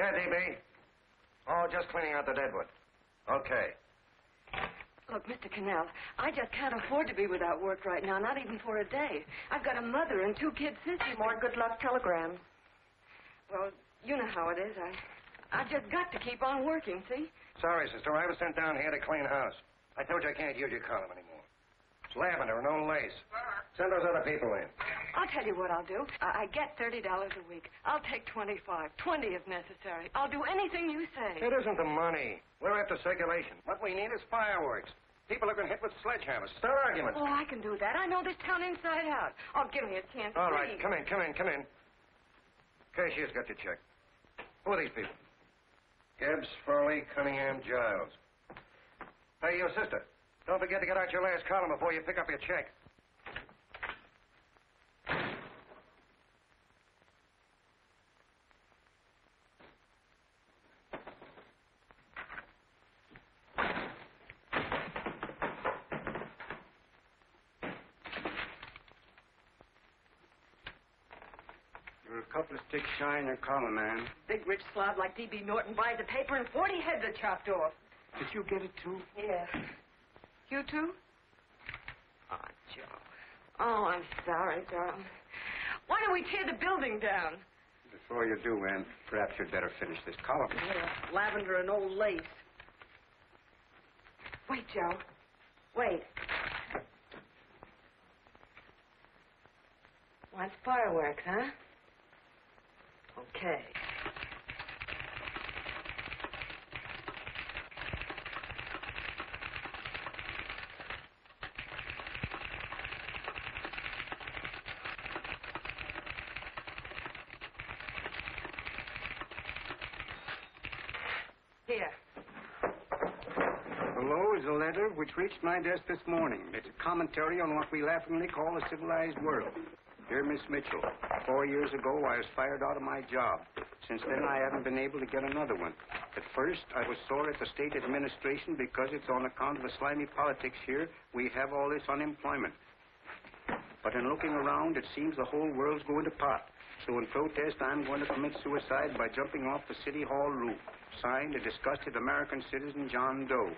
Yeah, DB. Oh, just cleaning out the deadwood. Okay. Look, Mr. Cannell, I just can't afford to be without work right now, not even for a day. I've got a mother and 2 kid sisters. More good luck telegrams. Well, you know how it is. I've just got to keep on working, see? Sorry, sister. I was sent down here to clean house. I told you I can't use your column anymore. It's lavender and no lace. Send those other people in. I'll tell you what I'll do. I get $30 a week. I'll take 25, 20 if necessary. I'll do anything you say. It isn't the money. We're after circulation. What we need is fireworks. People have been hit with sledgehammers. Start arguments. Oh, I can do that. I know this town inside out. Oh, give me a chance. All please. right, come in. Cashier's got your check. Who are these people? Gibbs, Furley, Cunningham, Giles. Hey, your sister. Don't forget to get out your last column before you pick up your check. You're a couple of sticks shy in your column, man. Big rich slob like D.B. Norton buys the paper and 40 heads are chopped off. Did you get it, too? Yeah. You too? Oh, Joe. Oh, I'm sorry, darling. Why don't we tear the building down? Before you do, Ann, perhaps you'd better finish this column. Yeah, lavender and old lace. Wait, Joe. Wait. Wants fireworks, huh? Okay. Here. Below is a letter which reached my desk this morning. It's a commentary on what we laughingly call a civilized world. Dear Miss Mitchell, 4 years ago I was fired out of my job. Since then I haven't been able to get another one. At first I was sore at the state administration because it's on account of the slimy politics here we have all this unemployment. But in looking around, it seems the whole world's going to pot. So in protest, I'm going to commit suicide by jumping off the City Hall roof. Signed, a disgusted American citizen, John Doe.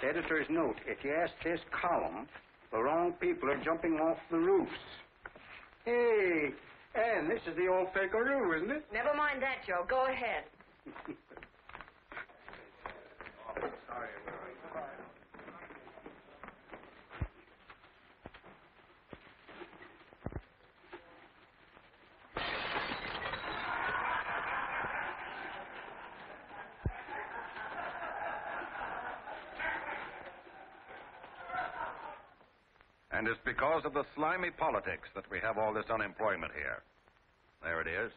Editor's note, if you ask this column, the wrong people are jumping off the roofs. Hey, Ann, this is the old Fakeroo, isn't it? Never mind that, Joe. Go ahead. Sorry. And it's because of the slimy politics that we have all this unemployment here. There it is.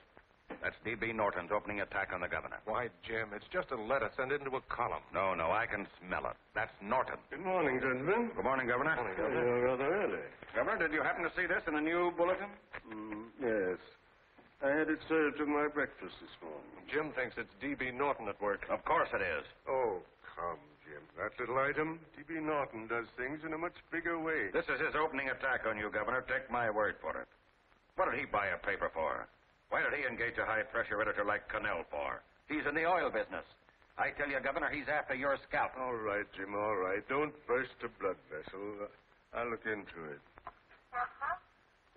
That's D.B. Norton's opening attack on the governor. Why, Jim, it's just a letter sent into a column. No, I can smell it. That's Norton. Good morning, gentlemen. Good morning, Governor. Morning, Governor. You're rather early. Governor, did you happen to see this in the new bulletin? Yes. I had it served with my breakfast this morning. Jim thinks it's D.B. Norton at work. Of course it is. Oh, come, Jim. That little item, D.B. Norton does things in a much bigger way. This is his opening attack on you, Governor. Take my word for it. What did he buy a paper for? Why did he engage a high-pressure editor like Cannell for? He's in the oil business. I tell you, Governor, he's after your scalp. All right, Jim, all right. Don't burst a blood vessel. I'll look into it.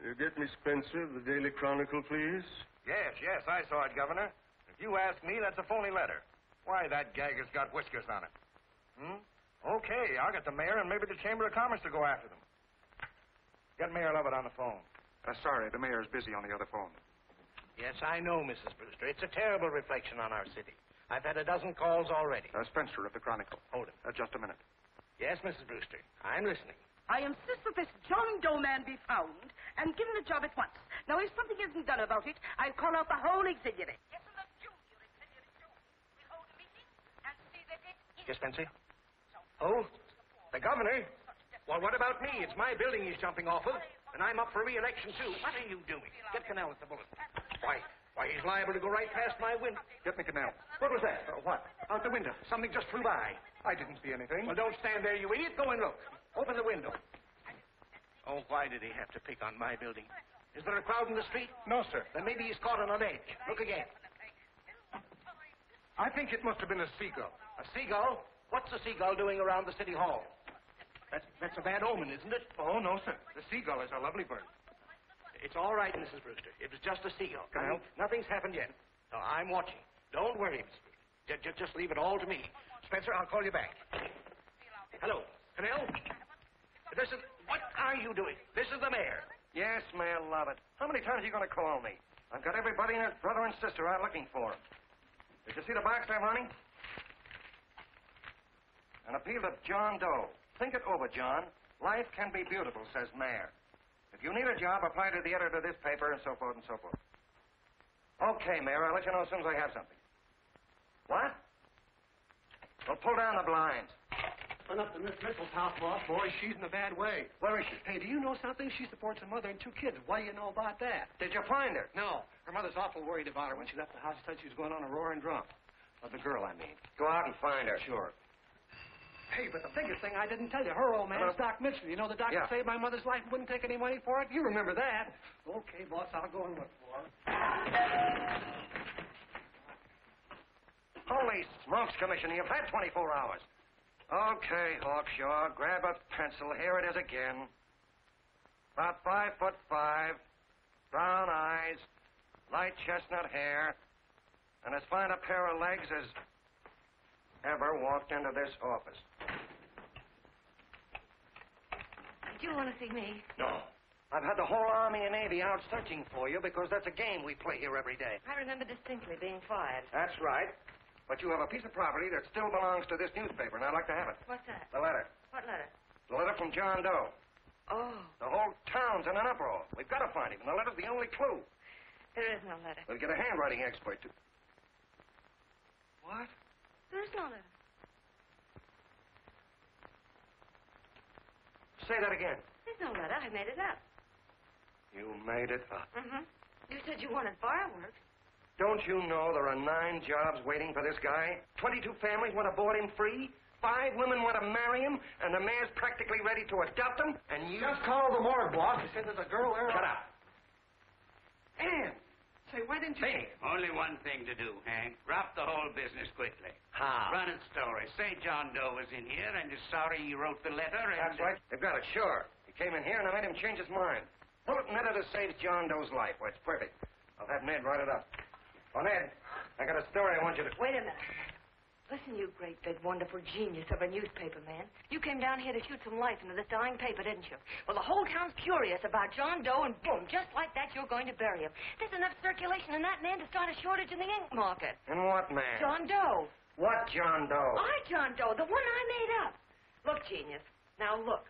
You get me Spencer of the Daily Chronicle, please? Yes, I saw it, Governor. If you ask me, that's a phony letter. Why, that gagger's got whiskers on it. Okay, I'll get the mayor and maybe the Chamber of Commerce to go after them. Get Mayor Lovett on the phone. Sorry, the mayor's busy on the other phone. Yes, I know, Mrs. Brewster. It's a terrible reflection on our city. I've had a dozen calls already. Spencer of the Chronicle. Hold it. Just a minute. Yes, Mrs. Brewster. I'm listening. I insist that this John Doe man be found and given a job at once. Now, if something isn't done about it, I'll call out the whole auxiliary. Yes, and the junior auxiliary, too. We'll hold a meeting and see that it is... Yes, Spencer? Oh, the governor? Well, what about me? It's my building he's jumping off of, and I'm up for re-election, too. What are you doing? Get Cannell at the bulletin. Why, he's liable to go right past my window. Get me Cannell. What was that? What? Out the window. Something just flew by. I didn't see anything. Well, don't stand there, you idiot. Go and look. Open the window. Oh, why did he have to pick on my building? Is there a crowd in the street? No, sir. Then maybe he's caught on a ledge. Look again. I think it must have been a seagull. A seagull? What's a seagull doing around the city hall? That's a bad omen, isn't it? Oh, no, sir. The seagull is a lovely bird. It's all right, Mrs. Brewster. It was just a seagull. Can I help? Nothing's happened yet. No, I'm watching. Don't worry, Mrs. Brewster. Just leave it all to me. Spencer, I'll call you back. Hello. Canal? What are you doing? This is the mayor. Yes, Mayor Lovett. How many times are you going to call me? I've got everybody and his brother and sister out looking for him. Did you see the box I'm running? An appeal to John Doe. Think it over, John. Life can be beautiful, says Mayor. If you need a job, apply to the editor of this paper and so forth and so forth. Okay, Mayor, I'll let you know as soon as I have something. What? Well, pull down the blinds. Run up to Miss Mitchell's house, boss. Boy, she's in a bad way. Where is she? Hey, do you know something? She supports a mother and 2 kids. What do you know about that? Did you find her? No. Her mother's awful worried about her. When she left the house, she said she was going on a roaring drunk. Of the girl, I mean. Go out and find her. Sure. Hey, but the biggest thing I didn't tell you, her old man's Doc Mitchell. You know the doctor saved my mother's life and wouldn't take any money for it? You remember that. Okay, boss, I'll go and look for her. Holy smokes, Commissioner, you've had 24 hours. Okay, Hawkshaw, grab a pencil. Here it is again. About 5'5", brown eyes, light chestnut hair, and as fine a pair of legs as ever walked into this office. Did you want to see me? No. I've had the whole Army and Navy out searching for you because that's a game we play here every day. I remember distinctly being fired. That's right. But you have a piece of property that still belongs to this newspaper, and I'd like to have it. What's that? The letter. What letter? The letter from John Doe. Oh, The whole town's in an uproar. We've got to find him, and the letter's the only clue. there is no letter. We'll get a handwriting expert to... What? There is no letter. Say that again. There's no letter. I made it up. You made it up. Mm-hmm. You said you wanted fireworks. Don't you know there are 9 jobs waiting for this guy? 22 families want to board him free. 5 women want to marry him, and the mayor's practically ready to adopt him, and you... Just call the morgue, boss. He said there's a girl there. Shut up. Ann, say, why didn't you... Hey. Only one thing to do, Hank. Drop the whole business quickly. How? Run a story. Say John Doe was in here and is sorry he wrote the letter and... That's right. They've got it, sure. He came in here, and I made him change his mind. Bulletin editor saves John Doe's life. Well, it's perfect. I'll have Ned write it up. Oh, Ned, I got a story I want you to... Wait a minute. Listen, you great, big, wonderful genius of a newspaper man. You came down here to shoot some life into this dying paper, didn't you? Well, the whole town's curious about John Doe, and boom, just like that, you're going to bury him. There's enough circulation in that man to start a shortage in the ink market. And what man? John Doe. What John Doe? John Doe, the one I made up. Look, genius. Now, look.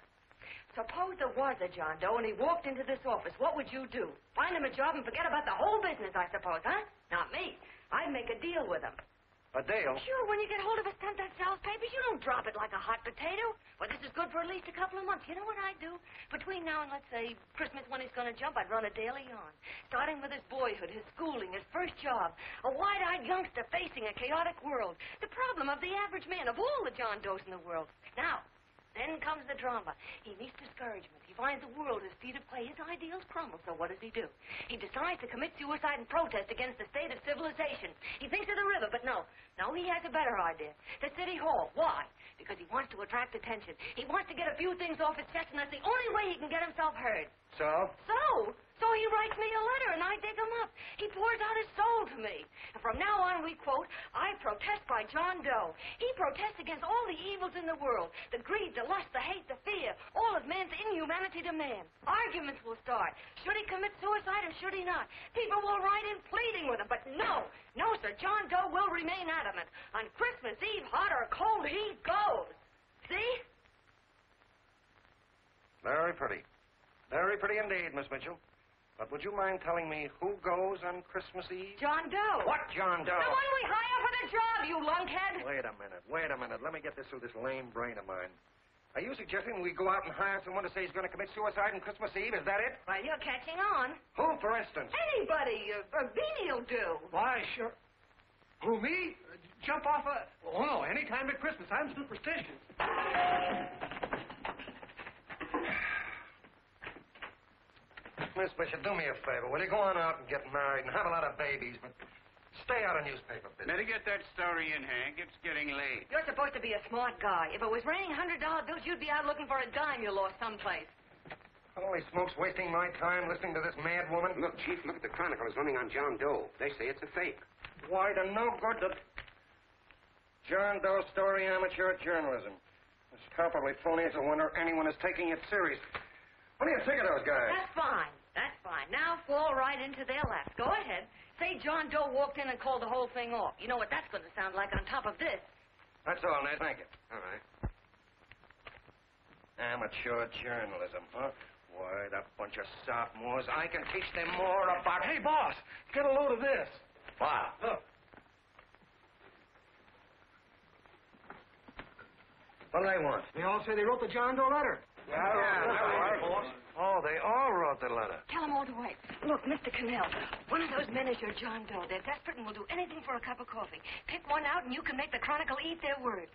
Suppose there was a John Doe and he walked into this office. What would you do? Find him a job and forget about the whole business, I suppose, huh? Not me. I'd make a deal with him. A deal? Sure, when you get hold of a stunt that sells papers, you don't drop it like a hot potato. Well, this is good for at least a couple of months. You know what I'd do? Between now and, let's say, Christmas when he's going to jump, I'd run a daily on. Starting with his boyhood, his schooling, his first job. A wide-eyed youngster facing a chaotic world. The problem of the average man, of all the John Does in the world. Now, then comes the drama. He meets discouragement. He finds the world his feet of clay. His ideals crumble. So what does he do? He decides to commit suicide and protest against the state of civilization. He thinks of the river, but no. No, he has a better idea. The city hall. Why? Because he wants to attract attention. He wants to get a few things off his chest, and that's the only way he can get himself heard. So? So he writes me a letter, and I dig him up. He pours out his soul to me. And from now on, we quote, I protest by John Doe. He protests against all the evils in the world. The greed, the lust, the hate, the fear. All of man's inhumanity to man. Arguments will start. Should he commit suicide or should he not? People will write in pleading with him. But no, sir, John Doe will remain adamant. On Christmas Eve, hot or cold, he goes. See? Very pretty. Very pretty indeed, Miss Mitchell. But would you mind telling me who goes on Christmas Eve? John Doe. What John Doe? The one we hire for the job, you lunkhead. Wait a minute. Let me get this through this lame brain of mine. Are you suggesting we go out and hire someone to say he's going to commit suicide on Christmas Eve? Is that it? Well, you're catching on. Who, for instance? Anybody. Beanie'll do. Why, sure. Who, me? Jump off a... Oh, no, any time at Christmas. I'm superstitious. Miss Bishop, do me a favor. Will you go on out and get married and have a lot of babies, but stay out of newspaper business. Better get that story in, Hank. It's getting late. You're supposed to be a smart guy. If it was raining $100 bills, you'd be out looking for a dime you lost someplace. Holy smokes, wasting my time listening to this mad woman. Look, Chief, look at the Chronicle. It's running on John Doe. They say it's a fake. Why, to no good to... John Doe story, amateur journalism. It's palpably phony. It's a wonder anyone is taking it serious. What do you think of those guys? That's fine. That's fine. Now fall right into their laps. Go ahead. Say John Doe walked in and called the whole thing off. You know what that's going to sound like on top of this. That's all, Ned. Thank you. All right. Amateur journalism, huh? Why, that bunch of sophomores, I can teach them more about... Hey, boss, get a load of this. Wow. Look. What do they want? They all say they wrote the John Doe letter. Yeah, right, boss. Oh, they all wrote the letter. Tell them all to wait. Look, Mr. Cannell, one of those men is your John Doe. They're desperate and will do anything for a cup of coffee. Pick one out and you can make the Chronicle eat their words.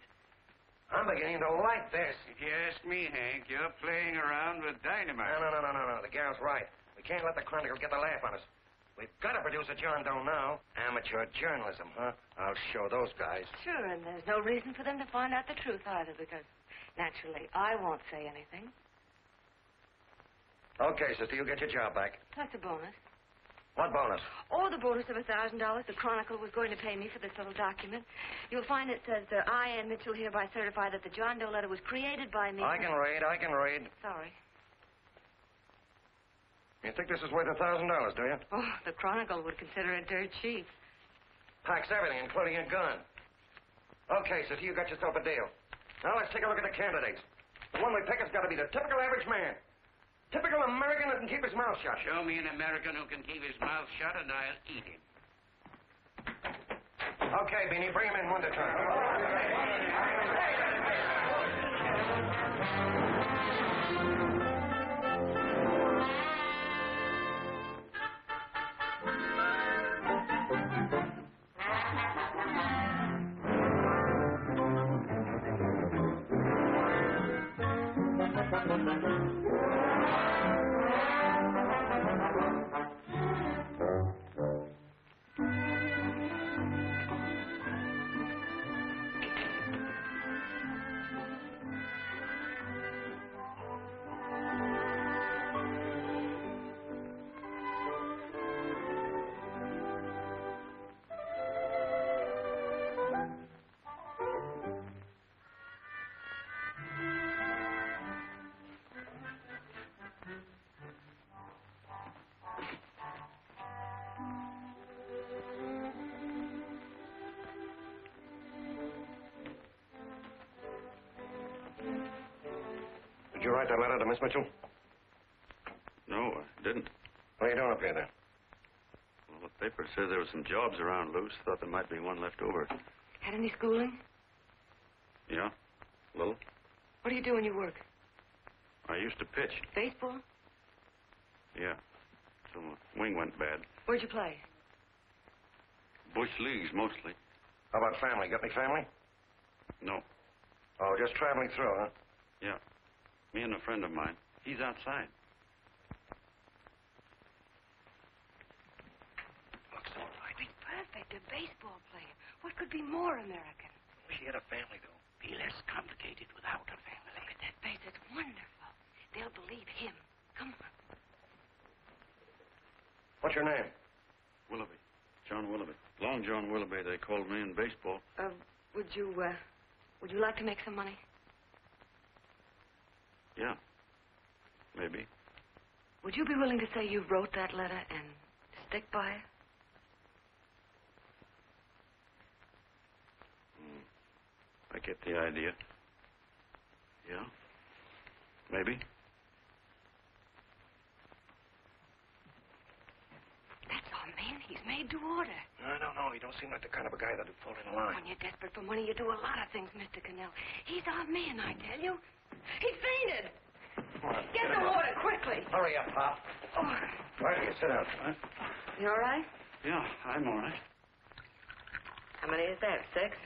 I'm beginning to like this. If you ask me, Hank, you're playing around with dynamite. No. The gal's right. We can't let the Chronicle get the laugh on us. We've got to produce a John Doe now. Amateur journalism, huh? I'll show those guys. Sure, and there's no reason for them to find out the truth either, because naturally I won't say anything. Okay, sister, you get your job back. That's a bonus. What bonus? Oh, the bonus of $1,000 the Chronicle was going to pay me for this little document. You'll find it says, I, Ann Mitchell, hereby certify that the John Doe letter was created by me. I can read. Sorry. You think this is worth $1,000, do you? Oh, the Chronicle would consider it dirt cheap. Packs everything, including a gun. Okay, sister, you got yourself a deal. Now let's take a look at the candidates. The one we pick has got to be the typical average man. Typical American that can keep his mouth shut. Show me an American who can keep his mouth shut, and I'll eat him. Okay, Beanie, bring him in one at a time. Did you write that letter to Miss Mitchell? No, I didn't. What are you doing up here, then? Well, the paper said there were some jobs around loose. Thought there might be one left over. Had any schooling? Yeah, a little. What do you do when you work? I used to pitch. Baseball? Yeah. So the wing went bad. Where'd you play? Bush leagues, mostly. How about family? Got any family? No. Oh, just traveling through, huh? Yeah. Me and a friend of mine. He's outside. Looks all right. He's perfect, a baseball player. What could be more American? Wish he had a family, though. Be less complicated without a family. Look at that face. It's wonderful. They'll believe him. Come on. What's your name? Willoughby. John Willoughby. Long John Willoughby, they called me in baseball. Would you like to make some money? Yeah. Maybe. Would you be willing to say you wrote that letter and stick by it? I get the idea. Yeah. Maybe. That's our man. He's made to order. I don't know. He don't seem like the kind of a guy that'd fall in line. When you're desperate for money, you do a lot of things, Mr. Cannell. He's our man, I tell you. He fainted. Come on, Get the water, quickly. Hurry up, Pop. Oh. Right here, sit down. Huh? You all right? Yeah, I'm all right. How many is there? 6?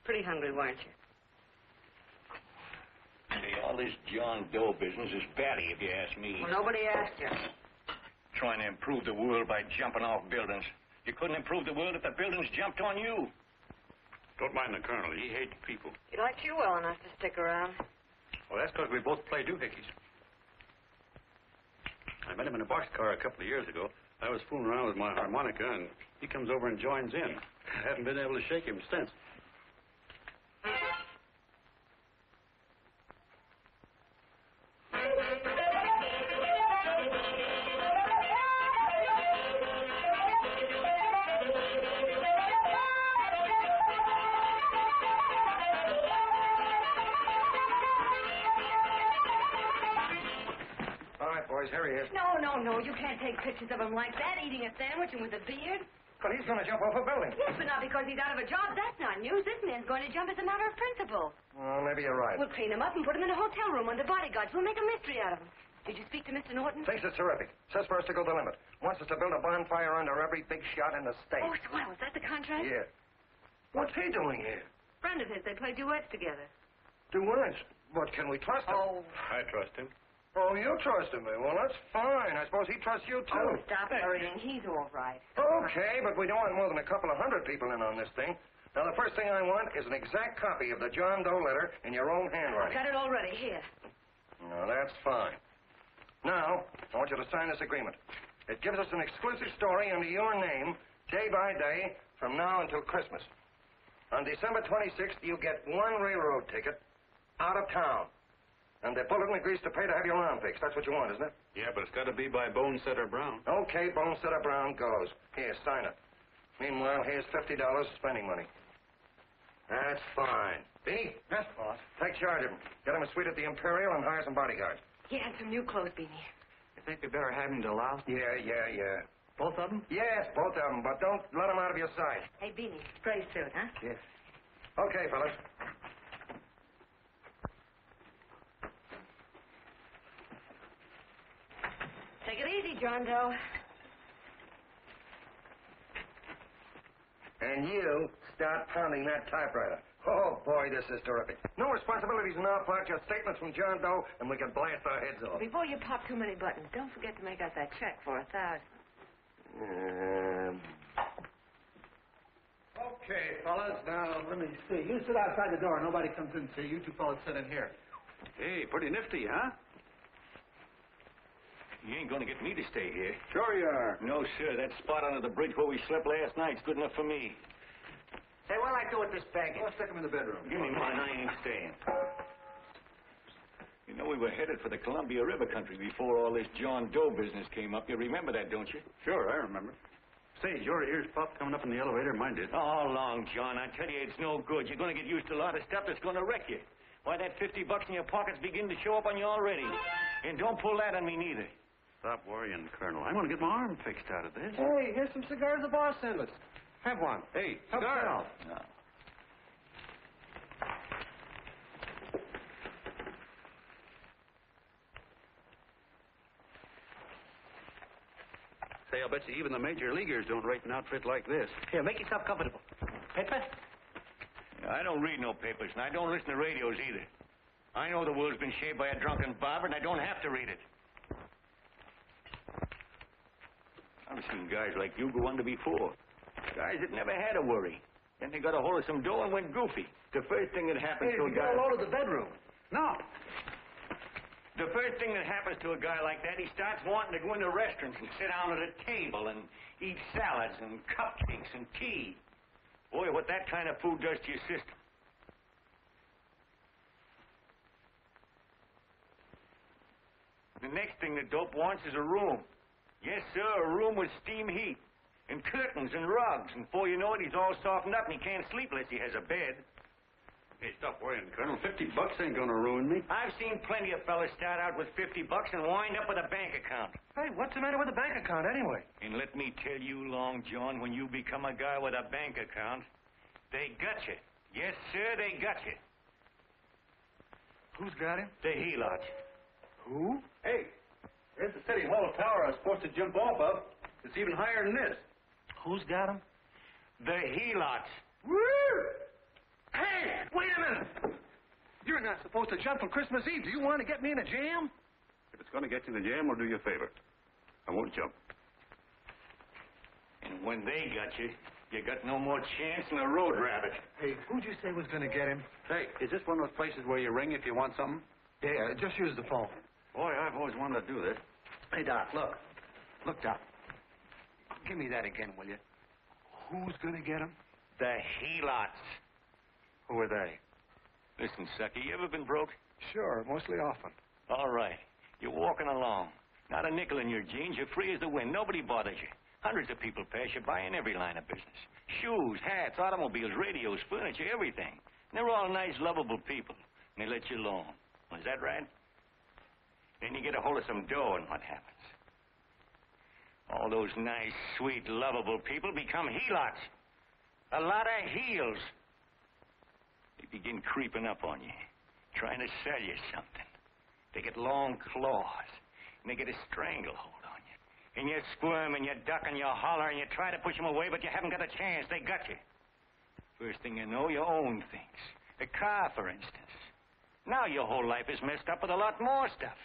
Pretty hungry, weren't you? this John Doe business is batty, if you ask me. Well, nobody asked you. Trying to improve the world by jumping off buildings. You couldn't improve the world if the buildings jumped on you. Don't mind the colonel. He hates people. He likes you well enough to stick around. Well, that's because we both play doohickeys. I met him in a boxcar a couple of years ago. I was fooling around with my harmonica, and he comes over and joins in. I haven't been able to shake him since. Here he is. No, you can't take pictures of him like that, eating a sandwich and with a beard. But he's going to jump off a building. Yes, but not because he's out of a job. That's not news. This man's going to jump as a matter of principle. Well, maybe you're right. We'll clean him up and put him in a hotel room under bodyguards. We'll make a mystery out of him. Did you speak to Mr. Norton? Thinks it's terrific. Says for us to go the limit. Wants us to build a bonfire under every big shot in the state. Oh, swell. Is that the contract? Yeah. What's he doing here? Friend of his. They play duets together. Duets? But can we trust him? Oh. I trust him. Oh, you trust him. Well, that's fine. I suppose he trusts you, too. Oh, stop worrying. He's all right. Okay, but we don't want more than a couple of hundred people in on this thing. Now, the first thing I want is an exact copy of the John Doe letter in your own handwriting. Got it already. Here. No, that's fine. Now, I want you to sign this agreement. It gives us an exclusive story under your name, day by day, from now until Christmas. On December 26th, you get one railroad ticket out of town. And the bulletin agrees to pay to have your arm fixed. That's what you want, isn't it? Yeah, but it's got to be by Bonesetter Brown. Okay, Bonesetter Brown goes. Here, sign it. Meanwhile, here's $50 spending money. That's fine. Beanie? Yes, boss. Take charge of him. Get him a suite at the Imperial and hire some bodyguards. Yeah, and some new clothes, Beanie. You think we better have him to louse? Yeah. Both of them? Yes, both of them, but don't let them out of your sight. Hey, Beanie, spray suit, huh? Yes. Okay, fellas. Take it easy, John Doe. And you start pounding that typewriter. Oh, boy, this is terrific. No responsibilities on our part, just statements from John Doe, and we can blast our heads off. Before you pop too many buttons, don't forget to make out that check for $1,000. Okay, fellas. Now, let me see. You sit outside the door. Nobody comes in, see. You two fellas sit in here. Hey, pretty nifty, huh? You ain't going to get me to stay here. Sure you are. No, sir. That spot under the bridge where we slept last night's good enough for me. Say, what'll I do with this bag? I'll stick him in the bedroom. Give me mine. I ain't staying. You know, we were headed for the Columbia River country before all this John Doe business came up. You remember that, don't you? Sure, I remember. Say, your ears popped coming up in the elevator. Mine did. All along, John. I tell you, it's no good. You're going to get used to a lot of stuff that's going to wreck you. Why, that $50 in your pocket's beginning to show up on you already. And don't pull that on me, neither. Stop worrying, Colonel. I'm going to get my arm fixed out of this. Hey, here's some cigars the boss sent us. Have one. Hey, Help cigar. yourself. No. Say, I'll bet you even the major leaguers don't rate an outfit like this. Here, make yourself comfortable. Paper? I don't read no papers, and I don't listen to radios either. I know the world's been shaped by a drunken barber, and I don't have to read it. I've seen guys like you go under before. Guys that never had a worry. Then they got a hold of some dough and went goofy. The first thing that happens to a guy... all out of the bedroom. No. The first thing that happens to a guy like that, he starts wanting to go into restaurants and sit down at a table and eat salads and cupcakes and tea. Boy, what that kind of food does to your system. The next thing the dope wants is a room. Yes, sir, a room with steam heat and curtains and rugs. And before you know it, he's all softened up and he can't sleep unless he has a bed. Hey, stop worrying, Colonel. $50 ain't going to ruin me. I've seen plenty of fellas start out with $50 and wind up with a bank account. Hey, what's the matter with the bank account, anyway? And let me tell you, Long John, when you become a guy with a bank account, they got you. Yes, sir, they got you. Who's got him? The Helots. Who? Hey, there's the City Hall tower I was supposed to jump off of. It's even higher than this. Who's got him? The Helots. Woo! Hey, wait a minute. You're not supposed to jump on Christmas Eve. Do you want to get me in a jam? If it's going to get you in the jam, I'll do you a favor. I won't jump. And when they got you, you got no more chance than a road rabbit. Hey, who'd you say was going to get him? Hey, is this one of those places where you ring if you want something? Yeah, just use the phone. Boy, I've always wanted to do this. Hey, Doc, look. Look, Doc. Give me that again, will you? Who's going to get him? The Helots. Who are they? Listen, sucker, you ever been broke? Sure, mostly often. All right. You're walking along. Not a nickel in your jeans. You're free as the wind. Nobody bothers you. Hundreds of people pass you by in every line of business. Shoes, hats, automobiles, radios, furniture, everything. And they're all nice, lovable people. And they let you alone. Is that right? Then you get a hold of some dough, and what happens? All those nice, sweet, lovable people become Helots. A lot of heels. They begin creeping up on you, trying to sell you something. They get long claws, and they get a stranglehold on you. And you squirm, and you duck, and you holler, and you try to push them away, but you haven't got a chance. They got you. First thing you know, you own things. A car, for instance. Now your whole life is messed up with a lot more stuff.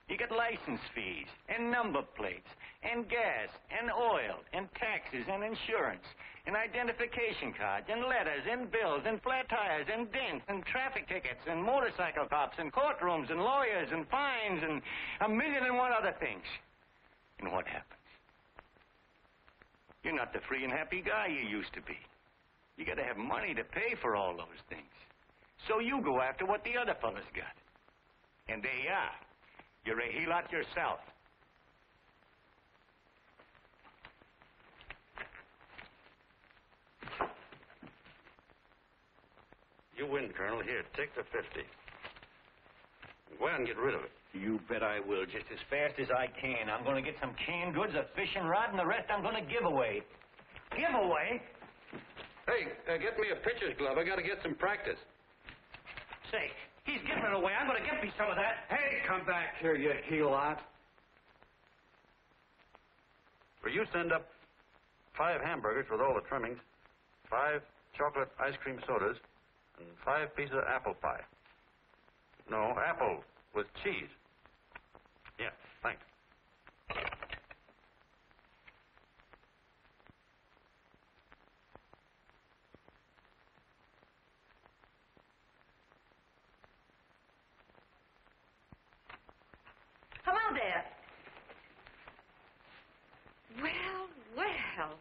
You get license fees, and number plates, and gas, and oil, and taxes, and insurance, and identification cards, and letters, and bills, and flat tires, and dents, and traffic tickets, and motorcycle cops, and courtrooms, and lawyers, and fines, and a million and one other things. And what happens? You're not the free and happy guy you used to be. You got to have money to pay for all those things. So you go after what the other fellas got. And there you are. You're a Helot yourself. You win, Colonel. Here, take the 50. Go ahead and get rid of it. You bet I will, just as fast as I can. I'm going to get some canned goods, a fishing rod, and the rest I'm going to give away. Give away? Hey, get me a pitcher's glove. I got to get some practice. Say, he's giving it away. I'm going to get me some of that. Hey, come back here, you Helot. Will you send up 5 hamburgers with all the trimmings, 5 chocolate ice cream sodas, and 5 pieces of apple pie? No, apple with cheese. Yeah, thanks. Hello there. Well.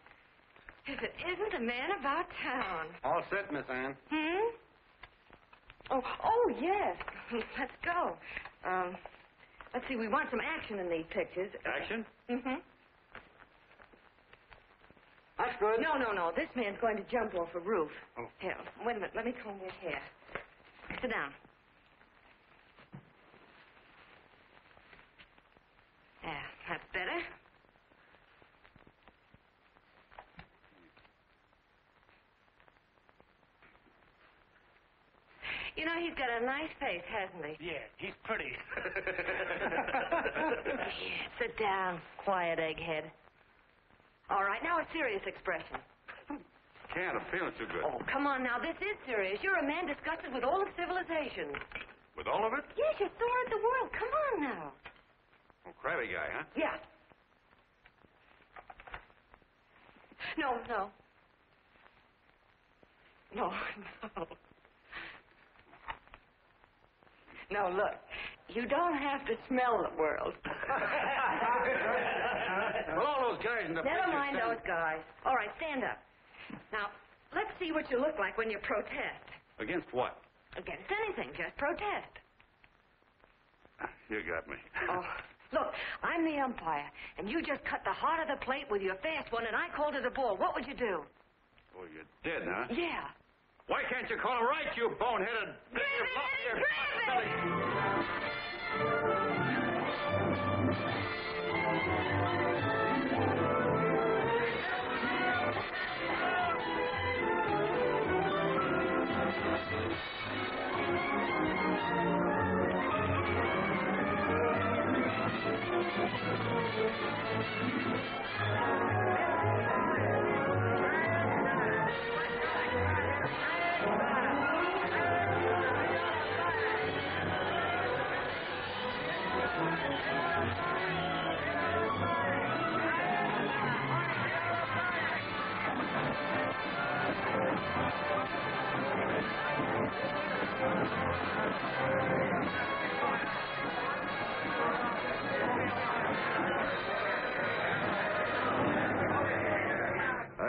If it isn't a man about town. All set, Miss Ann. Oh, yes. Let's go. Let's see, we want some action in these pictures. Action? Mm-hmm. That's good. No. This man's going to jump off a roof. Oh. Here, wait a minute. Let me comb your hair. Sit down. Yeah, that's better. You know, he's got a nice face, hasn't he? Yeah, he's pretty. Sit down, quiet egghead. All right, now a serious expression. Can't. I'm feeling too good. Oh, come on now. This is serious. You're a man disgusted with all of civilization. With all of it? Yes, you're sore at the world. Come on now. Oh, crabby guy, huh? Yeah. No. No, look. You don't have to smell the world. Well, all those guys in the Never picture mind stand- those guys. All right, stand up. Now, let's see what you look like when you protest. Against what? Against anything, just protest. You got me. Oh, look, I'm the umpire, and you just cut the heart of the plate with your fast one, and I called it a ball. What would you do? Oh, you did, huh? Yeah. Why can't you call it right, you boneheaded...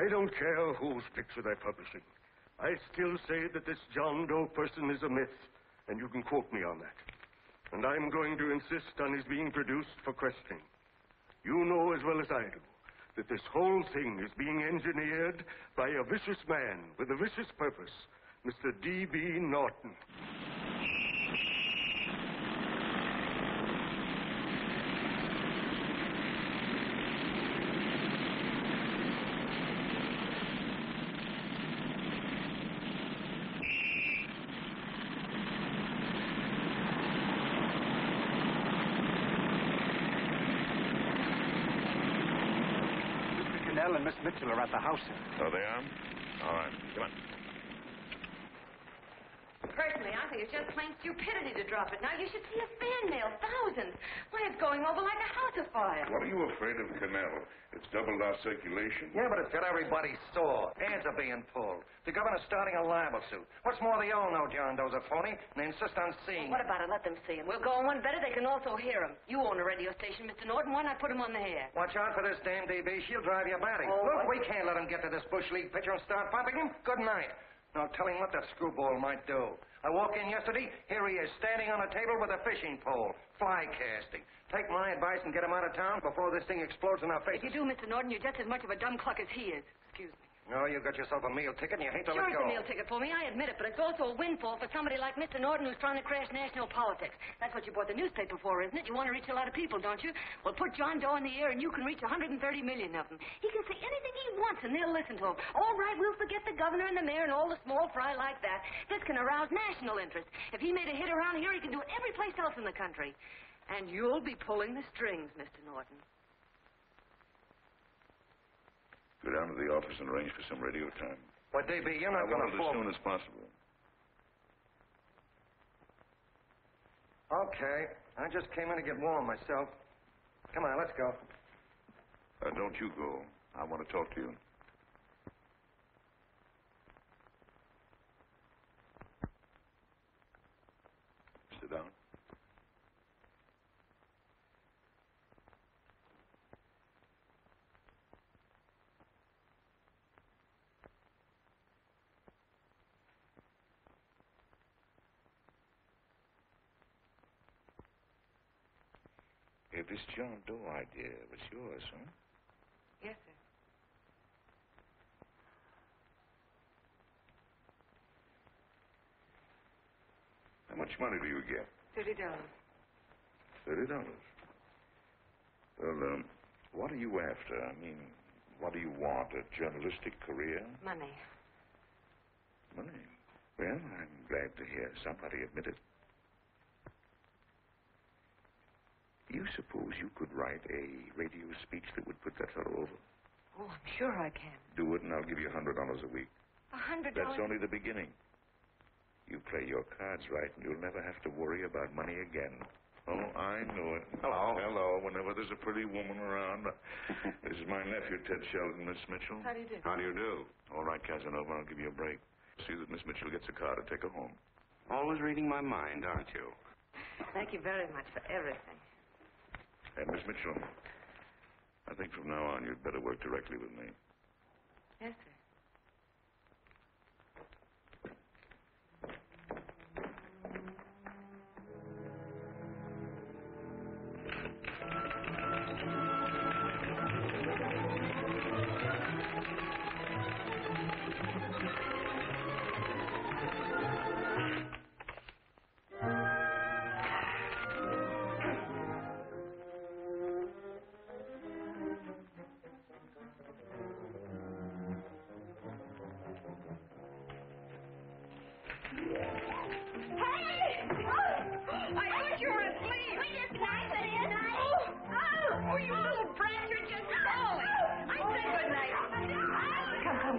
I don't care whose picture they're publishing. I still say that this John Doe person is a myth, and you can quote me on that. And I'm going to insist on his being produced for questioning. You know as well as I do that this whole thing is being engineered by a vicious man with a vicious purpose, Mr. D.B. Norton. And Miss Mitchell are at the house, sir. So they are? All right. Come on. Personally, I think it's just plain stupidity to drop it. Now, you should see a fan mail. Thousands. Why, it's going over like a house afire. What are you afraid of, Canal? It's doubled our circulation. Yeah, but it's got everybody sore. Ads are being pulled. The governor's starting a libel suit. What's more, they all know John Doe's a phony, and they insist on seeing What about it? Let them see him. We'll go on one better. They can also hear him. You own a radio station, Mr. Norton. Why not put him on the air? Watch out for this dame DB. She'll drive you batty. Oh, Look, we can't let him get to this Bush League pitcher and start pumping him. Good night. Now, tell him what that screwball might do. I walked in yesterday. Here he is, standing on a table with a fishing pole. Fly casting. Take my advice and get him out of town before this thing explodes in our faces. If you do, Mr. Norton, you're just as much of a dumb cluck as he is. Excuse me. No, you got yourself a meal ticket and you hate to Sure, let it's go. a meal ticket for me, I admit it, but it's also a windfall for somebody like Mr. Norton who's trying to crash national politics. That's what you bought the newspaper for, isn't it? You want to reach a lot of people, don't you? Well, put John Doe in the air and you can reach 130 million of them. He can say anything he wants and they'll listen to him. All right, we'll forget the governor and the mayor and all the small fry like that. This can arouse national interest. If he made a hit around here, he can do it every place else in the country. And you'll be pulling the strings, Mr. Norton. Go down to the office and arrange for some radio time. But, DB, you're not I going want to it fall. as soon as possible. Okay. I just came in to get warm myself. Come on, let's go. Don't you go. I want to talk to you. Sit down. Hey, this John Doe idea was yours, huh? Yes, sir. How much money do you get? $30. $30. Well, what are you after? I mean, what do you want? A journalistic career? Money. Money? Well, I'm glad to hear somebody admit it. Do you suppose you could write a radio speech that would put that fellow over? Oh, I'm sure I can. Do it, and I'll give you $100 a week. $100? That's only the beginning. You play your cards right, and you'll never have to worry about money again. Oh, I know it. Hello. Hello. Whenever there's a pretty woman around. This is my nephew, Ted Sheldon, Miss Mitchell. How do you do? How do you do? All right, Casanova, I'll give you a break. See that Miss Mitchell gets a car to take her home. Always reading my mind, aren't you? Thank you very much for everything. And Miss Mitchell, I think from now on you'd better work directly with me. Yes, sir.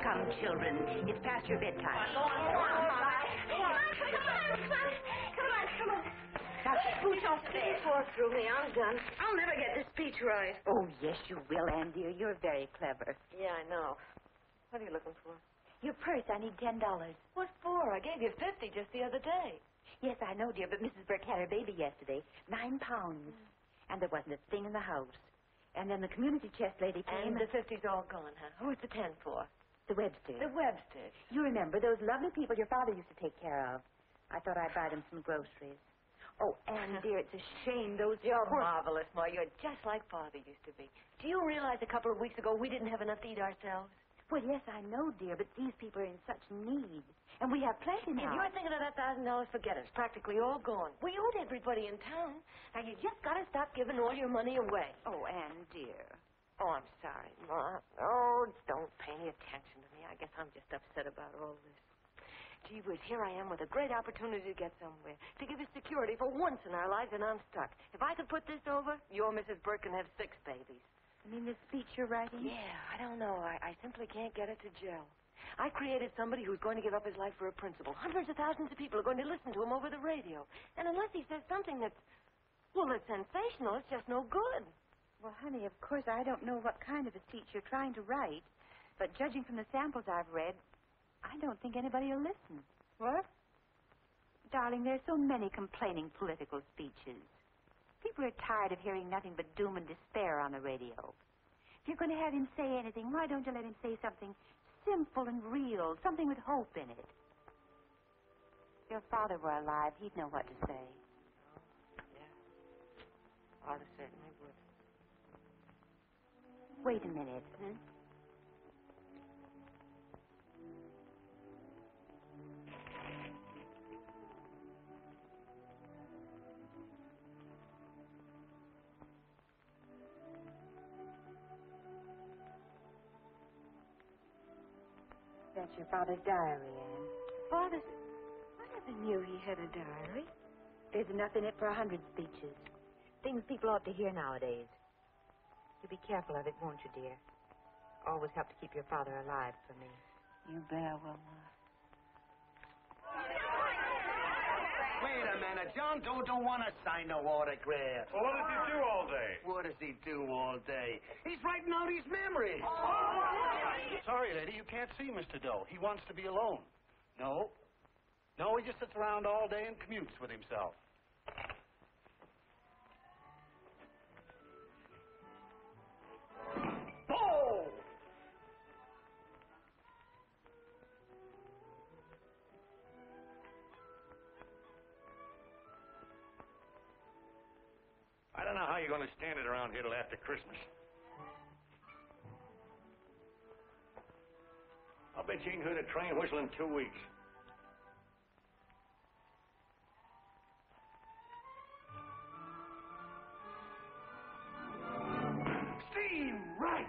Come, children. It's past your bedtime. Come on. Now, scooch off the bed. Pour through me. I'm done. I'll never get this speech right. Oh, yes, you will, Ann, dear. You're very clever. Yeah, I know. What are you looking for? Your purse, I need $10. What for? I gave you 50 just the other day. Yes, I know, dear, but Mrs. Burke had her baby yesterday. 9 pounds. And there wasn't a thing in the house. And then the community chest lady came. And the 50's all gone, huh? Who's the 10 for? The Websters. The Websters. You remember those lovely people your father used to take care of. I thought I'd buy them some groceries. Oh, Anne, dear, it's a shame those... You're marvelous, Ma. You're just like Father used to be. Do you realize a couple of weeks ago we didn't have enough to eat ourselves? Well, yes, I know, dear, but these people are in such need. And we have plenty now. If you're thinking of that $1,000, forget it. It's practically all gone. We owed everybody in town. Now, you just got to stop giving all your money away. Oh, Anne, dear. Oh, I'm sorry, Ma. Oh, don't pay any attention to me. I guess I'm just upset about all this. Gee whiz, here I am with a great opportunity to get somewhere, to give us security for once in our lives, and I'm stuck. If I could put this over, your Mrs. Burke can have 6 babies. You mean the speech you're writing? Yeah, I don't know. I simply can't get it to gel. I created somebody who's going to give up his life for a principle. Hundreds of thousands of people are going to listen to him over the radio. And unless he says something that's sensational, it's just no good. Well, honey, of course, I don't know what kind of a speech you're trying to write, but judging from the samples I've read, I don't think anybody will listen. What? Darling, there's so many complaining political speeches. People are tired of hearing nothing but doom and despair on the radio. If you're going to have him say anything, why don't you let him say something simple and real, something with hope in it? If your father were alive, he'd know what to say. Yeah. Father certainly would. Wait a minute. That's your father's diary, Anne. Father's... I never knew he had a diary. There's enough in it for 100 speeches. Things people ought to hear nowadays. You be careful of it, won't you, dear? Always help to keep your father alive for me. You bet I will, Ma. Wait a minute. John Doe don't want to sign no autograph. Well, what does he do all day? What does he do all day? He's writing out his memories. Sorry, lady, you can't see Mr. Doe. He wants to be alone. No, he just sits around all day and commutes with himself. Oh! I don't know how you're going to stand it around here till after Christmas. I'll bet you ain't heard a train whistle in 2 weeks. Steam, right!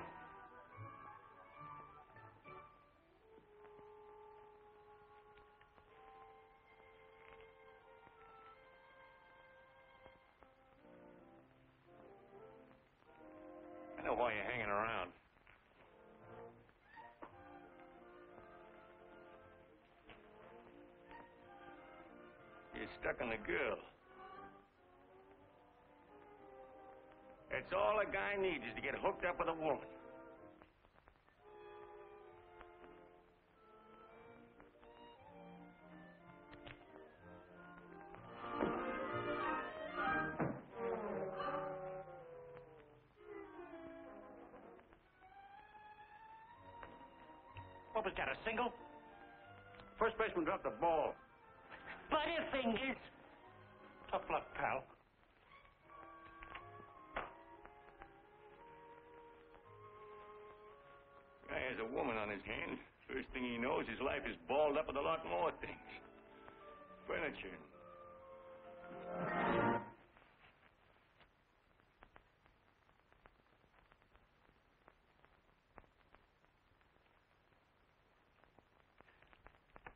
I know why you're hanging around. You're stuck on the girl. That's all a guy needs is to get hooked up with a woman. What was that, a single? First baseman dropped the ball. Butterfingers. Tough luck, pal. Guy has a woman on his hands. First thing he knows, his life is balled up with a lot more things. Furniture.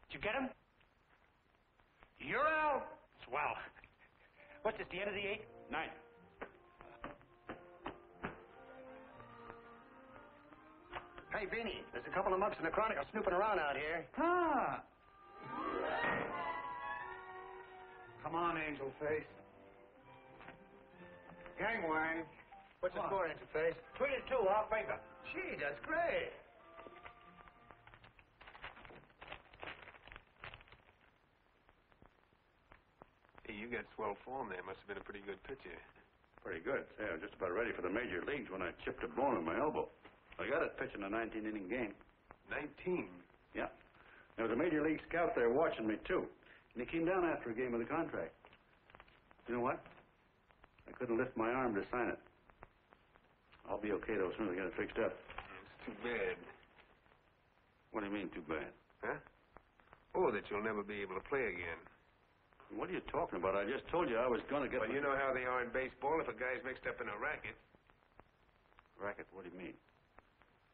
Did you get him? You're out. Swell. What's this, the end of the 8th? 9th. Hey, Vinny, there's a couple of mugs in the Chronicle snooping around out here. Ah. Come on, Angel Face. Gangway. What's the score, Angel Face? 3-2, our favor. Gee, that's great. Hey, you got swell form there. Must have been a pretty good pitcher. Pretty good. Say, I was just about ready for the major leagues when I chipped a bone in my elbow. I got it pitching a 19-inning game. 19? Yeah. There was a major league scout there watching me, too. And he came down after a game with a contract. You know what? I couldn't lift my arm to sign it. I'll be okay, though, as soon as I get it fixed up. It's too bad. What do you mean, too bad? Huh? Oh, that you'll never be able to play again. What are you talking about? I just told you I was going to get... Well, you know how they are in baseball if a guy's mixed up in a racket. Racket? What do you mean?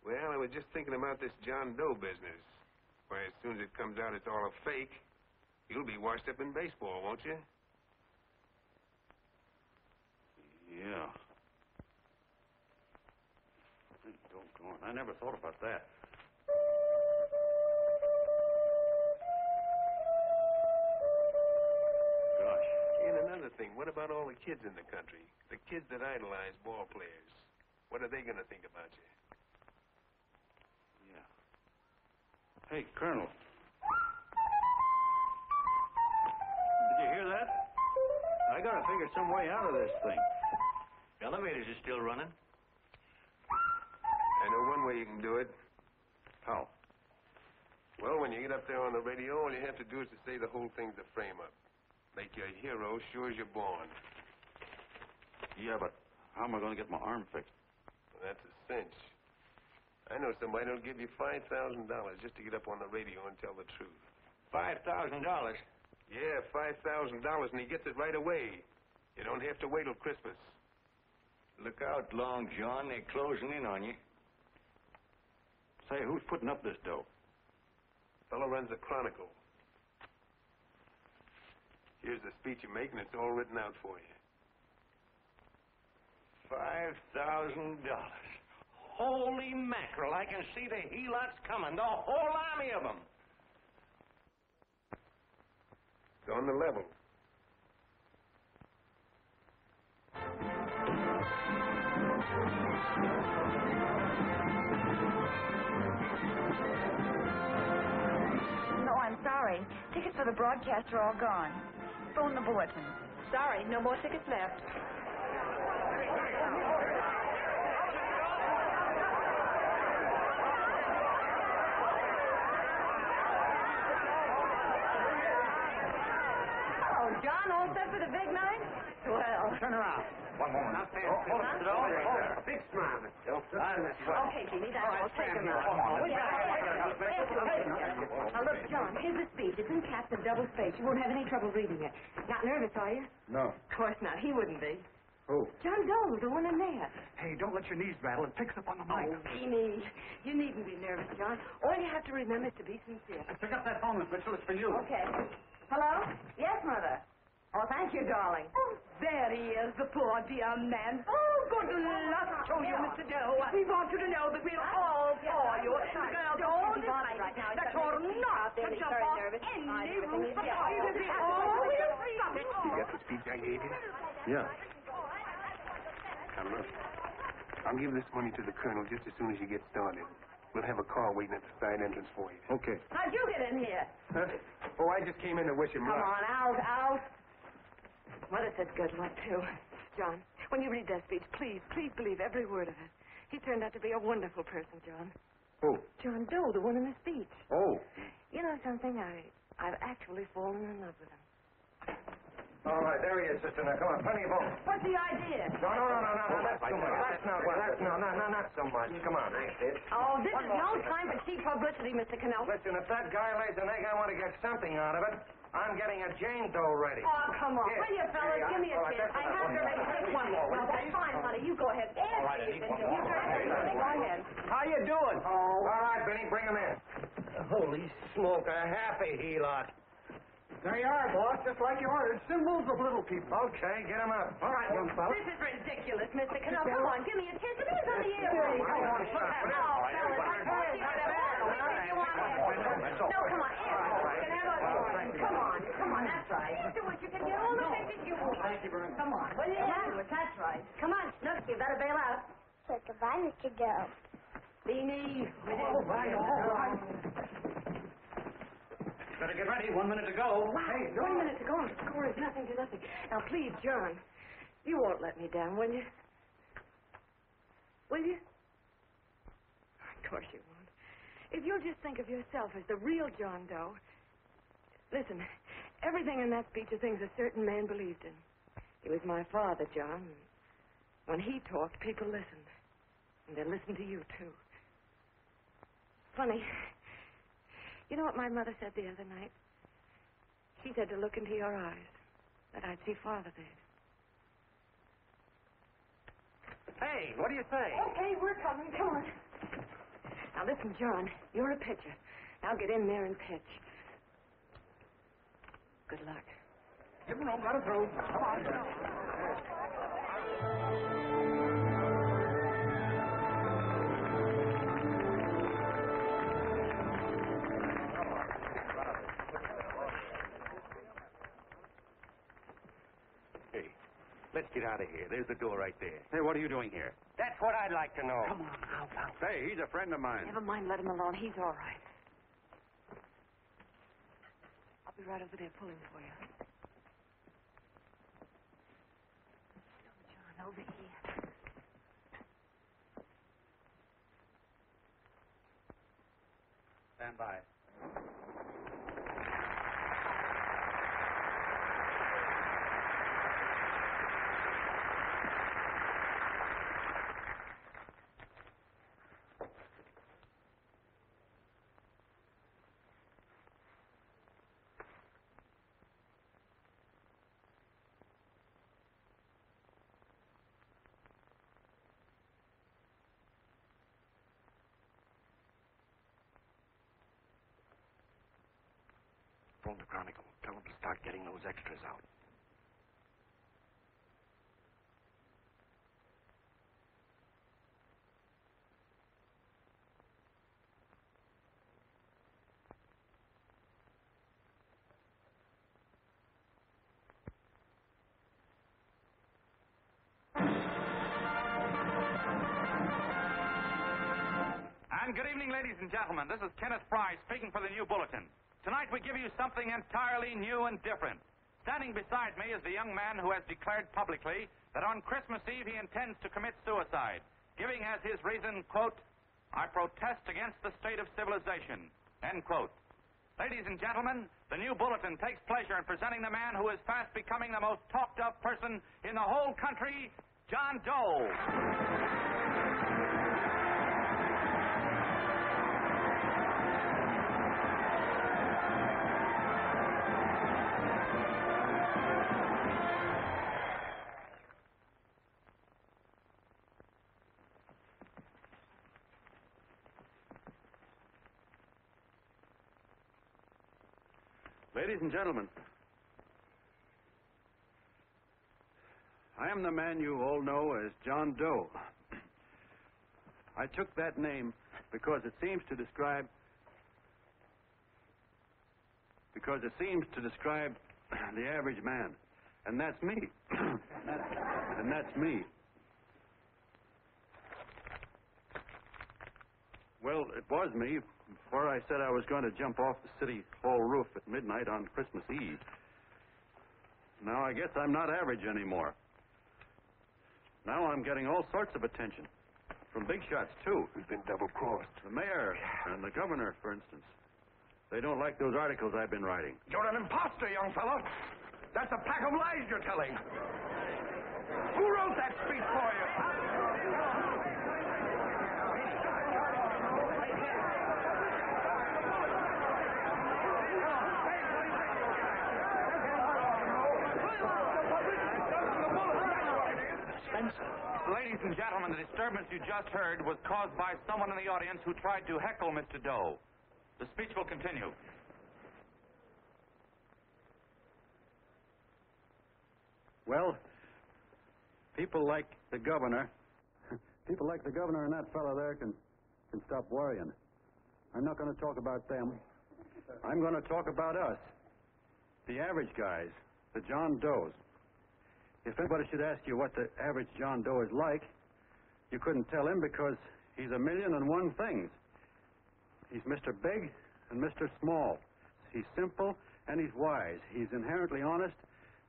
Well, I was just thinking about this John Doe business. Why, as soon as it comes out it's all a fake, you'll be washed up in baseball, won't you? Yeah. Doggone. I never thought about that. Gosh. And another thing, what about all the kids in the country? The kids that idolize ball players. What are they going to think about you? Yeah. Hey, Colonel. Did you hear that? I got to figure some way out of this thing. The elevators are still running. I know one way you can do it. How? Well, when you get up there on the radio, all you have to do is to say the whole thing's a frame-up. Make you a hero sure as you're born. Yeah, but how am I going to get my arm fixed? Well, that's a cinch. I know somebody who'll give you $5,000 just to get up on the radio and tell the truth. $5,000? Yeah, $5,000, and he gets it right away. You don't have to wait till Christmas. Look out, Long John. They're closing in on you. Say, who's putting up this dough? Fellow runs a Chronicle. Here's the speech you make, and it's all written out for you. $5,000. Holy mackerel, I can see the helots coming, the whole army of them. It's on the level. No, I'm sorry. Tickets for the broadcast are all gone. Phone the bulletin. Sorry, no more tickets left. John, all set for the big night? Well. Turn around. One moment. Not fast. Hold it. A big smile, Miss Joe. Okay, Jeannie, that's all. Take him out. Now, look, John, here's the speech. It's in caps and double space. You won't have any trouble reading it. Not nervous, are you? No. Of course not. He wouldn't be. Who? John Doe, the one in there. Hey, don't let your knees rattle. It picks up on the mic. Oh, Jeannie, you needn't be nervous, John. All you have to remember is to be sincere. Pick up that phone, Miss Mitchell. It's for you. Okay. Hello? Yes, Mother. Oh, thank you, darling. Oh, there he is, the poor dear man. Oh, good luck to you, Mr. Doe. We want you to know that we're all for you. The girls all decide that you're not to jump off any roof at all. It will be all we'll stop it. You got the speech I gave you? Yeah. Now, look. I'll give this money to the colonel just as soon as you get started. We'll have a car waiting at the side entrance for you. Okay. How'd you get in here? Huh? Oh, I just came in to wish him Come luck. on, out. Mother said good luck, too. John, when you read that speech, please believe every word of it. He turned out to be a wonderful person, John. Who? John Doe, the one in the speech. Oh. You know something? I've actually fallen in love with him. All right, there he is, sister. Now, come on, plenty of room. What's the idea? No, that's too much. That's not so much. Come on. Oh, this is no time for cheap publicity, Mr. Cannell. Listen, if that guy lays an egg, I want to get something out of it. I'm getting a Jane Doe ready. Oh, come on. Here. Will you, fellas? Here you Give me a are. All right, chance. that's I have to enough. make one more. Well, that's fine, honey. You go ahead. All right, I need one more. Go ahead. How you doing? All right, Benny, bring him in. Holy smoke, a happy helot. There you are, boss, just like you ordered. Symbols of little people. Okay, get him up. All right, young fella. This is ridiculous, Mr. Cannell. Come on, give me a chance. It is on the air. Come on, stop it. Oh, fellas, no, come on. Come on, that's right. You do what you can get all the pictures you want. Thank you very much. Come on. What do you have? That's right. Come on, Snooks, you better bail out. So goodbye, Mr. Doe. Beanie. All right. Better get ready. 1 minute to go. Wow, Hey, 1 minute to go. The score is nothing to nothing. Now, please, John, You won't let me down, will you? Will you? Of course you won't. If you'll just think of yourself as the real John Doe. Listen, everything in that speech are things a certain man believed in. He was my father, John. When he talked, people listened. And they listened to you, too. Funny. You know what my mother said the other night? She said to look into your eyes, that I'd see Father there. Hey, what do you say? Okay, we're coming. Come on. Now, listen, John, you're a pitcher. Now get in there and pitch. Good luck. Give him room, let him through. Come on. Hey, let's get out of here. There's the door right there. Hey, what are you doing here? That's what I'd like to know. Come on now, pal. Say, he's a friend of mine. Never mind, let him alone. He's all right. I'll be right over there pulling for you. John, over here. Stand by. Phone the Chronicle. Tell them to start getting those extras out. And good evening, ladies and gentlemen. This is Kenneth Fry speaking for the New Bulletin. Tonight we give you something entirely new and different. Standing beside me is the young man who has declared publicly that on Christmas Eve he intends to commit suicide, giving as his reason, quote, "I protest against the state of civilization," end quote. Ladies and gentlemen, the New Bulletin takes pleasure in presenting the man who is fast becoming the most talked-of person in the whole country, John Doe. Ladies and gentlemen, I am the man you all know as John Doe. I took that name because it seems to describe the average man. And that's me. And that's me. Well, it was me before I said I was going to jump off the city hall roof at midnight on Christmas Eve. Now I guess I'm not average anymore. Now I'm getting all sorts of attention. From big shots, too. We've been double-crossed. The mayor and the governor, for instance. They don't like those articles I've been writing. You're an imposter, young fellow. That's a pack of lies you're telling. Who wrote that speech for you? Ladies and gentlemen, the disturbance you just heard was caused by someone in the audience who tried to heckle Mr. Doe. The speech will continue. Well, people like the governor and that fellow there can stop worrying. I'm not going to talk about them. I'm going to talk about us, the average guys, the John Does. If anybody should ask you what the average John Doe is like, you couldn't tell him because he's a million and one things. He's Mr. Big and Mr. Small. He's simple and he's wise. He's inherently honest,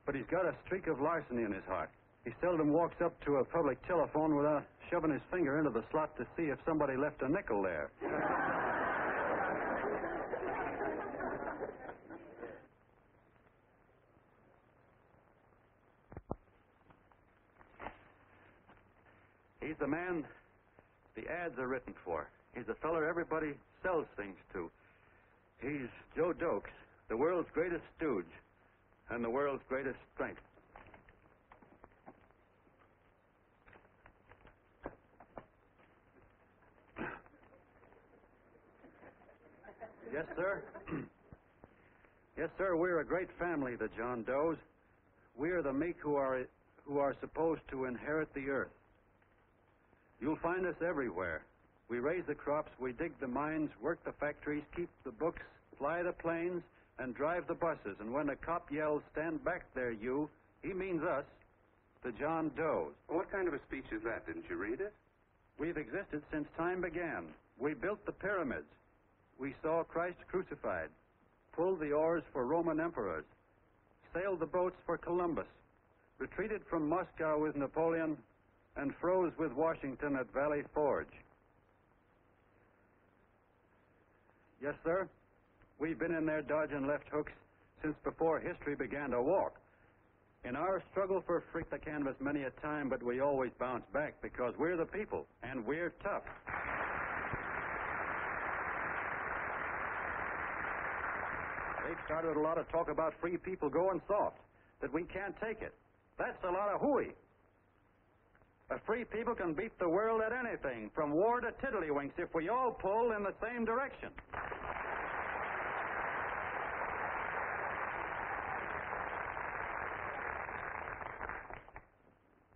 but he's got a streak of larceny in his heart. He seldom walks up to a public telephone without shoving his finger into the slot to see if somebody left a nickel there. He's the man the ads are written for. He's the feller everybody sells things to. He's Joe Dokes, the world's greatest stooge and the world's greatest strength. Yes, sir. Yes, sir, we're a great family, the John Does. We are the meek who are supposed to inherit the earth. You'll find us everywhere. We raise the crops, we dig the mines, work the factories, keep the books, fly the planes, and drive the buses. And when the cop yells, "Stand back there, you," he means us, the John Does. What kind of a speech is that? Didn't you read it? We've existed since time began. We built the pyramids. We saw Christ crucified, pulled the oars for Roman emperors, sailed the boats for Columbus, retreated from Moscow with Napoleon, and froze with Washington at Valley Forge. Yes, sir. We've been in there dodging left hooks since before history began to walk. In our struggle for freak the canvas many a time, but we always bounce back because we're the people, and we're tough. They've started a lot of talk about free people going soft, that we can't take it. That's a lot of hooey. A free people can beat the world at anything, from war to tiddlywinks, if we all pull in the same direction.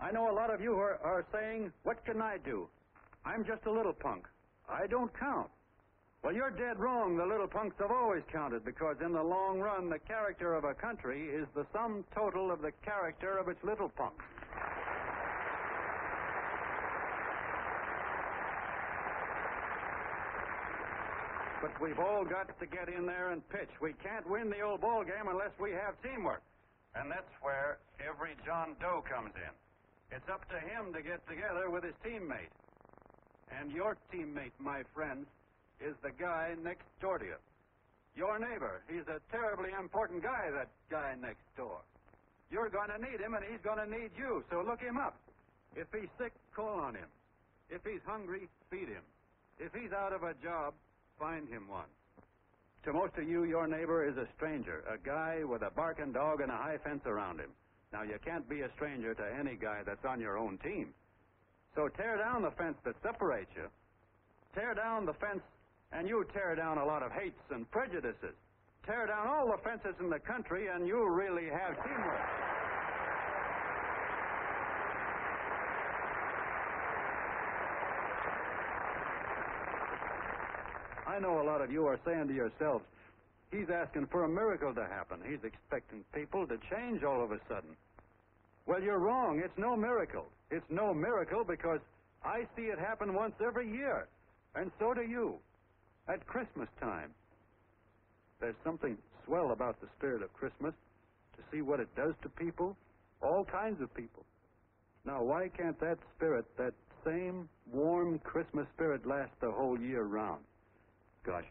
I know a lot of you are saying, "What can I do? I'm just a little punk. I don't count." Well, you're dead wrong. The little punks have always counted, because in the long run, the character of a country is the sum total of the character of its little punks. But we've all got to get in there and pitch. We can't win the old ball game unless we have teamwork. And that's where every John Doe comes in. It's up to him to get together with his teammate. And your teammate, my friends, is the guy next door to you. Your neighbor. He's a terribly important guy, that guy next door. You're going to need him, and he's going to need you, so look him up. If he's sick, call on him. If he's hungry, feed him. If he's out of a job, find him one. To most of you, your neighbor is a stranger, a guy with a barking dog and a high fence around him. Now, you can't be a stranger to any guy that's on your own team. So tear down the fence that separates you. Tear down the fence, and you tear down a lot of hates and prejudices. Tear down all the fences in the country, and you really have teamwork. I know a lot of you are saying to yourselves, "He's asking for a miracle to happen. He's expecting people to change all of a sudden." Well, you're wrong. It's no miracle. It's no miracle because I see it happen once every year, and so do you, at Christmas time. There's something swell about the spirit of Christmas, to see what it does to people, all kinds of people. Now, why can't that spirit, that same warm Christmas spirit, last the whole year round? Gosh,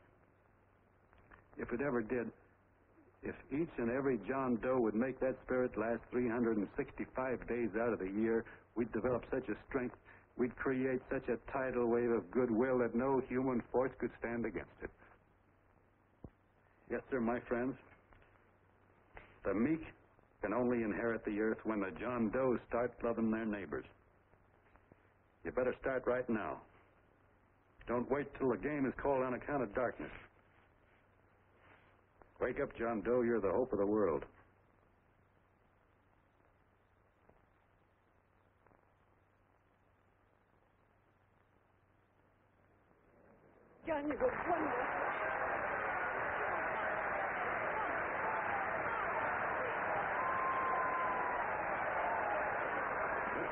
if it ever did, if each and every John Doe would make that spirit last 365 days out of the year, we'd develop such a strength, we'd create such a tidal wave of goodwill that no human force could stand against it. Yes, sir, my friends. The meek can only inherit the earth when the John Does start loving their neighbors. You better start right now. Don't wait till the game is called on account of darkness. Wake up, John Doe. You're the hope of the world. John, you're wonderful.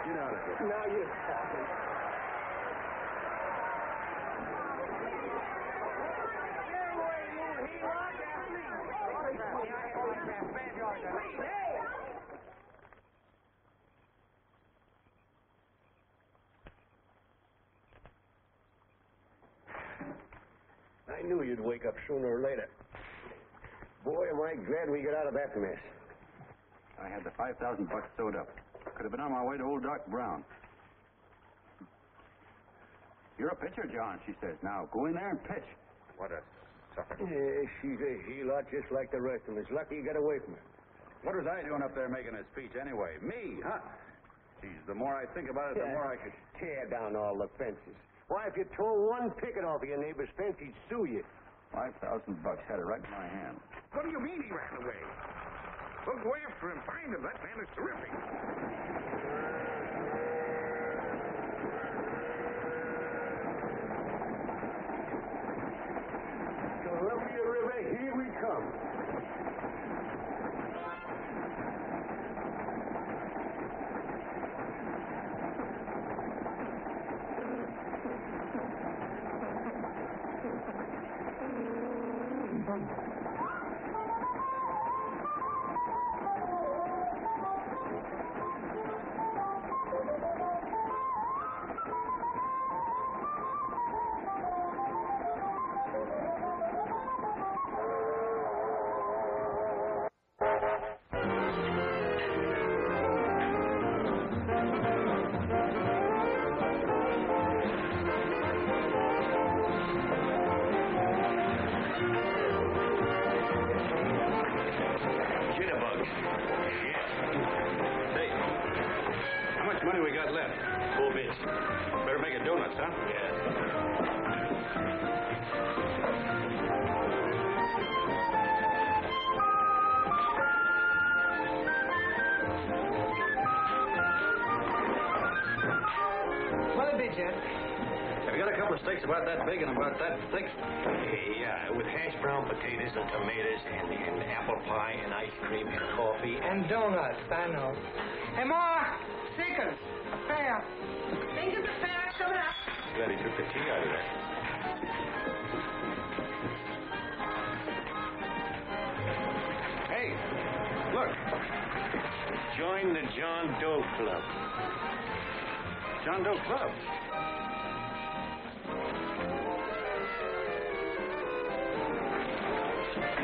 Get out of here. Now you're talking. knew you'd wake up sooner or later. Boy, am I glad we got out of that mess. I had the $5,000 sewed up. Could have been on my way to old Doc Brown. You're a pitcher, John, she says. Now, go in there and pitch. What a sucker. Yeah, she's a heel-lot just like the rest of them. It's lucky you got away from her. What was I doing up there making a speech anyway? Me, huh? Geez, the more I think about it, the more I could... Tear down all the fences. Why, if you tore one picket off of your neighbor's fence, he'd sue you. $5,000 had it right in my hand. What do you mean he ran away? We'll go after him, find him. That man is terrific. Columbia River, here we come. About that big and about that thick. Yeah, with hash brown potatoes and tomatoes and apple pie and ice cream and coffee And donuts, I know. Hey, Ma, Seekers, a fair. Seekers, a fair, coming up. Glad he took the tea out of there. Hey, look. Join the John Doe Club. John Doe Club?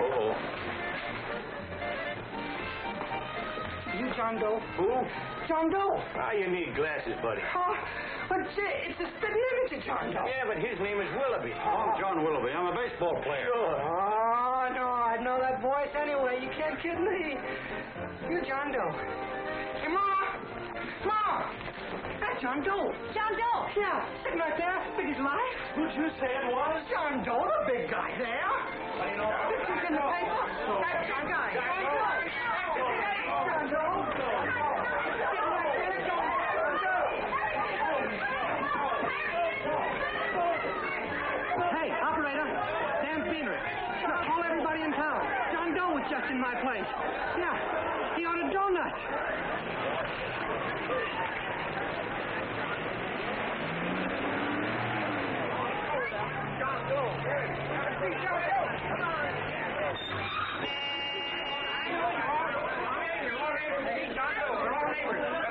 Oh. You John Doe? Who? John Doe. Ah, you need glasses, buddy. Oh, but it's a spitting image of John Doe. Yeah, but his name is Willoughby. I'm John Willoughby. I'm a baseball player. Sure. Oh, no, I know that voice anyway. You can't kid me. You John Doe. Hey, Ma! Ma! That's John Doe. John Doe. Yeah, sitting right there, big as life. Who'd you say it was? John Doe, the big guy there. I know. Pictures in the paper. That's John Guy. John Doe. Hey, operator. Dan Feener. Look, call everybody in town. John Doe was just in my place. Yeah, he ordered donuts. John Doe.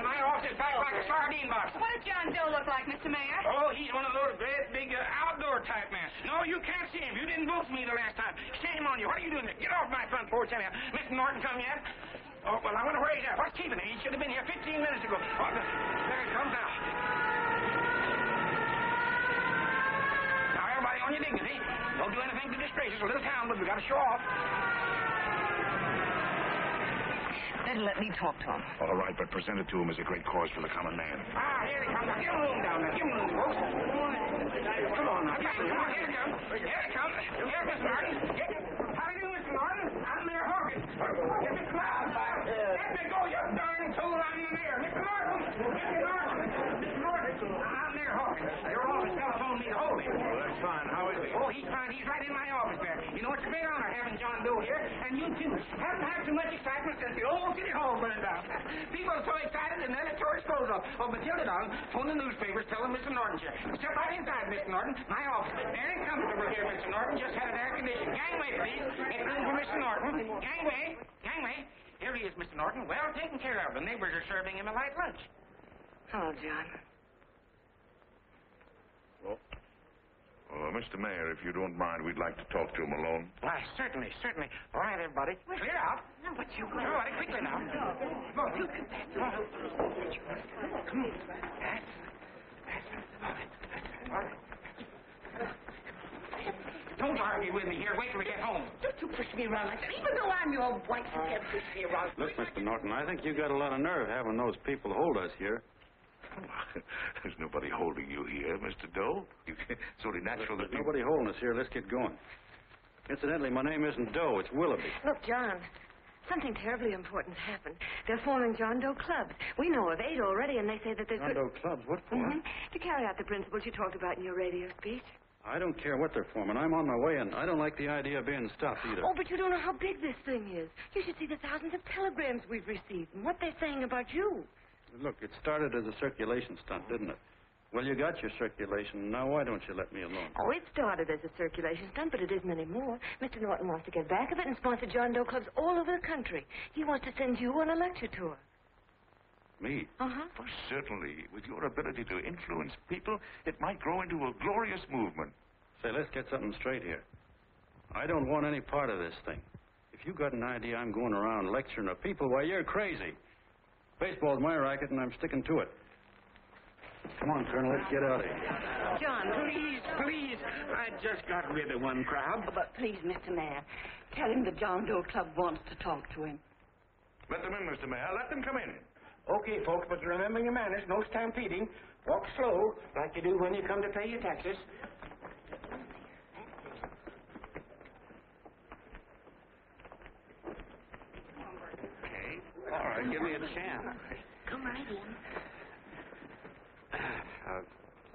My office is packed like a sardine box. What does John Doe look like, Mr. Mayor? Oh, he's one of those great big outdoor type men. No, you can't see him. You didn't vote for me the last time. Shame on you. What are you doing there? Get off my front porch anyhow. Mr. Norton come yet? Oh, well, I wonder where he's at. What's keeping him? He should have been here 15 minutes ago. Oh, there he comes now. Now, everybody on your dignity. Don't do anything to disgrace us. A little town, but we got to show off. Then let me talk to him. All right, but present it to him as a great cause for the common man. Ah, here he comes. Now, give him room down there. Give him room, folks. Come on now. Come on. Here he comes. Here he comes. Here's Mr. Norton. How do you do, Mr. Norton? I'm Mayor Hawkins. Get the cloud back. Let me go, you darn tool. I'm the mayor. Mr. Norton. Mr. Norton. Mr. Norton. I'm Mayor Hawkins. Your office telephoned me to hold him. Well, that's fine. How is he? Oh, he's fine. He's right in my office there. You know, it's a great honor having John Doe here, and you too. Haven't had too much excitement since the old city hall burned down. People are so excited and then it tore its clothes off. Oh, Matilda Don, phone the newspapers, tell them Mr. Norton's here. Step right inside, Mr. Norton. My office. Very comfortable here, Mr. Norton. Just had it air conditioned. Gangway, please. Make room for Mr. Norton. Gangway. Gangway. Here he is, Mr. Norton. Well taken care of. The neighbors are serving him a light lunch. Hello, John. Mr. Mayor, if you don't mind, we'd like to talk to him alone. Why, certainly. All right, everybody. Clear out. Now, what you want? Everybody, quickly now. Come on. Come on. All right. Don't argue with me here. Wait till we get home. Don't you push me around like that. Even though I'm your wife, you can't push me around. Look, Mr. Norton, I think you got a lot of nerve having those people hold us here. There's nobody holding you here, Mr. Doe. It's only natural that There's nobody holding us here. Let's get going. Incidentally, my name isn't Doe. It's Willoughby. Look, John, something terribly important's happened. They're forming John Doe clubs. We know of 8 already, and they say that there's... John Doe clubs? What for? To carry out the principles you talked about in your radio speech. I don't care what they're forming. I'm on my way, and I don't like the idea of being stopped either. Oh, but you don't know how big this thing is. You should see the thousands of telegrams we've received and what they're saying about you. Look, it started as a circulation stunt, didn't it? Well, you got your circulation. Now, why don't you let me alone? Oh, it started as a circulation stunt, but it isn't anymore. Mr. Norton wants to get back of it and sponsor John Doe clubs all over the country. He wants to send you on a lecture tour. Me? Uh-huh. Oh, certainly. With your ability to influence people, it might grow into a glorious movement. Say, let's get something straight here. I don't want any part of this thing. If you got an idea I'm going around lecturing to people, why, you're crazy. Baseball's my racket, and I'm sticking to it. Come on, Colonel, let's get out of here. John, Please. I just got rid of one crowd. But please, Mr. Mayor, tell him the John Doe Club wants to talk to him. Let them in, Mr. Mayor. Let them come in. Okay, folks, but remember your manners. No stampeding. Walk slow, like you do when you come to pay your taxes. All right, give me a chance. come right in.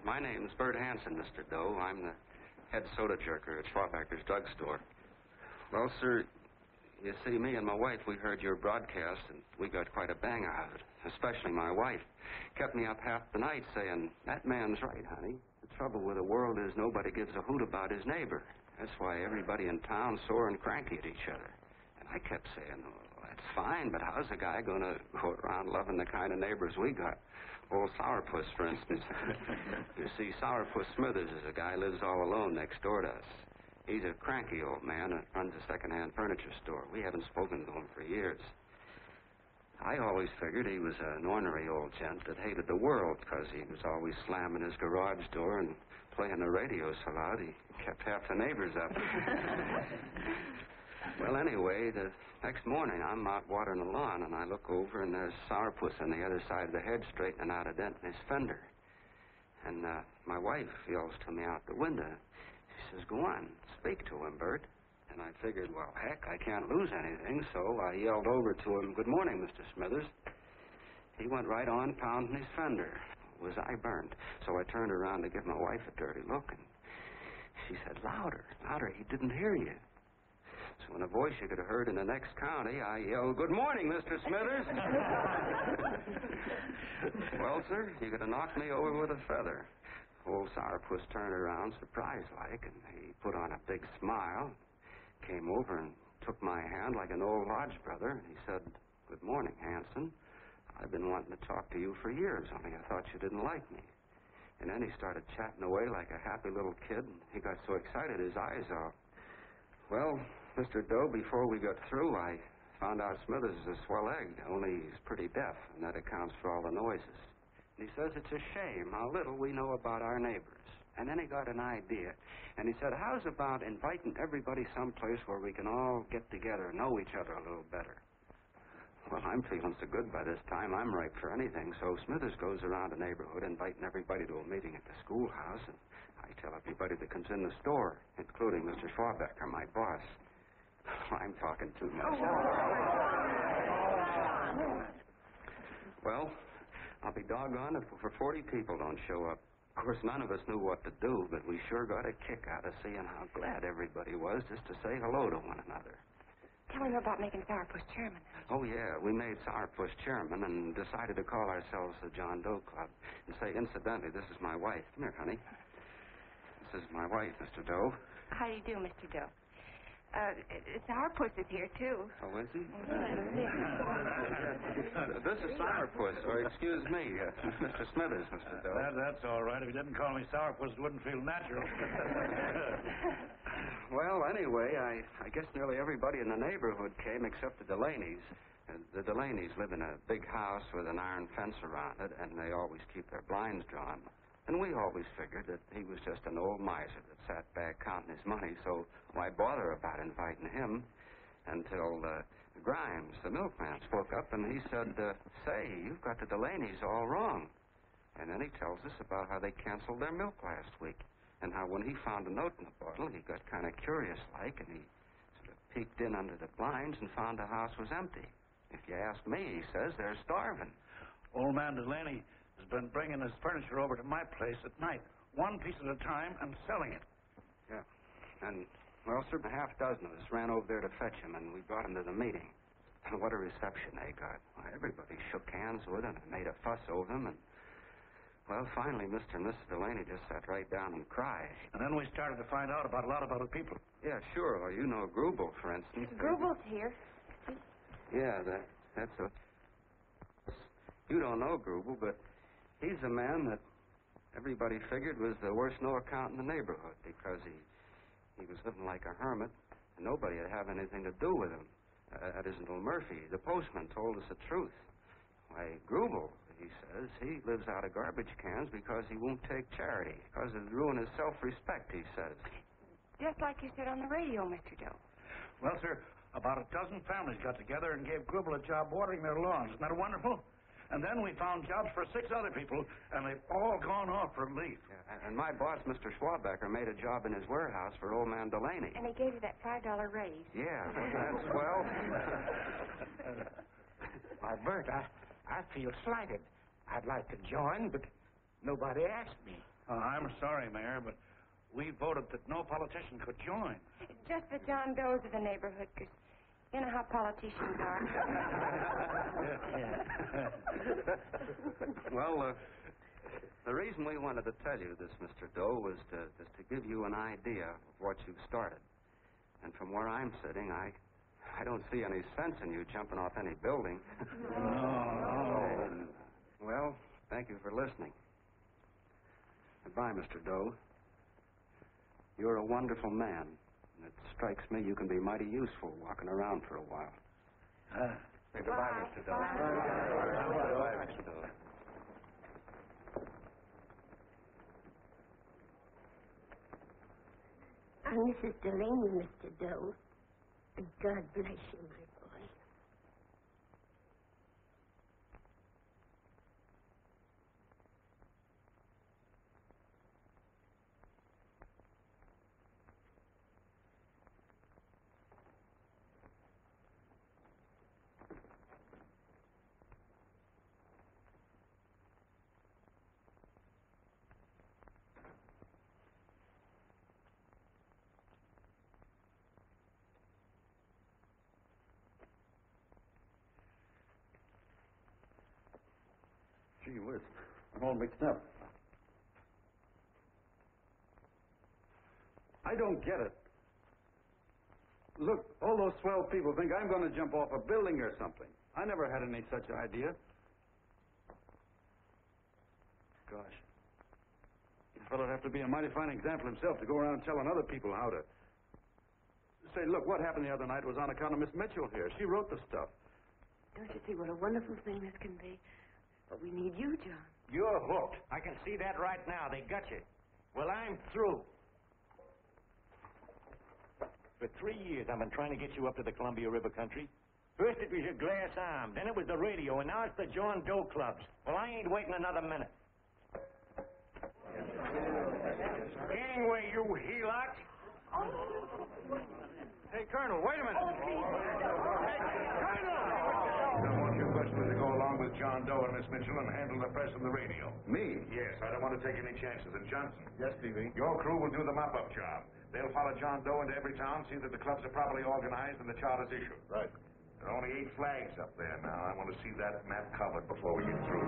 My name's Bert Hanson, Mr. Doe. I'm the head soda jerker at Schwabacker's drugstore. Well, sir, you see, me and my wife, we heard your broadcast, and we got quite a bang out of it. Especially my wife. Kept me up half the night saying, that man's right, honey. The trouble with the world is nobody gives a hoot about his neighbor. That's why everybody in town's sore and cranky at each other. And I kept saying, well, that's fine, but how's a guy going to go around loving the kind of neighbors we got? Old Sourpuss, for instance. You see, Sourpuss Smithers is a guy who lives all alone next door to us. He's a cranky old man that runs a second-hand furniture store. We haven't spoken to him for years. I always figured he was an ornery old gent that hated the world because he was always slamming his garage door and playing the radio so loud he kept half the neighbors up. Well, anyway, the next morning I'm out watering the lawn, and I look over, and there's Sourpuss on the other side of the hedge straightening out a dent in his fender. And my wife yells to me out the window. She says, go on, speak to him, Bert. And I figured, well, heck, I can't lose anything, so I yelled over to him, good morning, Mr. Smithers. He went right on pounding his fender. Was I burned? So I turned around to give my wife a dirty look, and she said, louder, he didn't hear you. So in a voice you could have heard in the next county, I yelled, good morning, Mr. Smithers. Well, sir, you could have knocked me over with a feather. Old Sourpuss turned around surprised-like, and he put on a big smile, came over and took my hand like an old lodge brother, and he said, good morning, Hanson. I've been wanting to talk to you for years, only I thought you didn't like me. And then he started chatting away like a happy little kid, and he got so excited his eyes out. Well, Mr. Doe, before we got through, I found out Smithers is a swell egg, only he's pretty deaf, and that accounts for all the noises. And he says it's a shame how little we know about our neighbors. And then he got an idea, and he said, how's about inviting everybody someplace where we can all get together and know each other a little better? Well, I'm feeling so good by this time, I'm ripe for anything. So Smithers goes around the neighborhood inviting everybody to a meeting at the schoolhouse, and I tell everybody that comes in the store, including Mr. Schwabacker, my boss. I'm talking too much. Well, I'll be doggone if for 40 people don't show up. Of course, none of us knew what to do, but we sure got a kick out of seeing how glad everybody was just to say hello to one another. Tell me about making Sourpuss chairman. Oh, yeah, we made Sourpuss chairman and decided to call ourselves the John Doe Club. And say, incidentally, this is my wife. Come here, honey. This is my wife, Mr. Doe. How do you do, Mr. Doe? Sourpuss is here, too. Oh, is he? This is Sourpuss, or excuse me, Mr. Smithers, Mr. Doe. That's all right. If you didn't call me Sourpuss, it wouldn't feel natural. Well, anyway, I guess nearly everybody in the neighborhood came except the Delaney's. The Delaney's live in a big house with an iron fence around it, and they always keep their blinds drawn. And we always figured that he was just an old miser that sat back counting his money, so why bother about inviting him? Until Grimes, the milkman, spoke up, and he said, say, you've got the Delaney's all wrong. And then he tells us about how they canceled their milk last week, and how when he found a note in the bottle, he got kind of curious-like, and he sort of peeked in under the blinds and found the house was empty. If you ask me, he says, they're starving. Old man Delaney has been bringing his furniture over to my place at night, one piece at a time, and selling it. Yeah. And, well, sir, a half dozen of us ran over there to fetch him, and we brought him to the meeting. And what a reception they got. Well, everybody shook hands with him and made a fuss over him, and, well, finally, Mr. and Mrs. Delaney just sat right down and cried. And then we started to find out about a lot of other people. Yeah, sure. Well, you know Grubel, for instance. Grubel's here. Yeah, that's a... You don't know Grubel, but he's a man that everybody figured was the worst no-account in the neighborhood because he was living like a hermit, and nobody would have anything to do with him. That isn't Uncle Murphy. The postman told us the truth. Why, Grubel, he says, he lives out of garbage cans because he won't take charity, because it'd ruin his self-respect, he says. Just like you said on the radio, Mr. Doe. Well, sir, about a dozen families got together and gave Grubel a job watering their lawns. Isn't that wonderful? And then we found jobs for 6 other people, and they've all gone off for leave. Yeah, and my boss, Mr. Schwabecker, made a job in his warehouse for old man Delaney. And he gave you that $5 raise. Yeah, that's swell. Why, Bert, I feel slighted. I'd like to join, but nobody asked me. I'm sorry, Mayor, but we voted that no politician could join. Just the John Does of the neighborhood, because you know how politicians are. Well, the reason we wanted to tell you this, Mr. Doe, was to give you an idea of what you've started. And from where I'm sitting, I don't see any sense in you jumping off any building. No. Well, thank you for listening. Goodbye, Mr. Doe. You're a wonderful man. And it strikes me you can be mighty useful walking around for a while. Say goodbye, Mr. Doe. Goodbye, Mr. Doe. I'm Mrs. Delaney, Mr. Doe. And God bless you, my boy. Gee whiz, I'm all mixed up. I don't get it. Look, all those swell people think I'm going to jump off a building or something. I never had any such idea. Gosh. The fellow'd have to be a mighty fine example himself to go around telling other people how to... Say, look, what happened the other night was on account of Miss Mitchell here. She wrote the stuff. Don't you see what a wonderful thing this can be? But we need you, John. You're hooked. I can see that right now. They got you. Well, I'm through. For 3 years, I've been trying to get you up to the Columbia River country. First it was your glass arm, then it was the radio, and now it's the John Doe clubs. Well, I ain't waiting another minute. Anyway, you heel-out. Hey, Colonel, wait a minute. I want your questioner to go along with John Doe and Miss Mitchell and handle the press and the radio. Me? Yes, I don't want to take any chances. And Johnson? Yes, Stevie? Your crew will do the mop-up job. They'll follow John Doe into every town, see that the clubs are properly organized and the charters issued. Right. There are only 8 flags up there now. I want to see that map covered before we get through.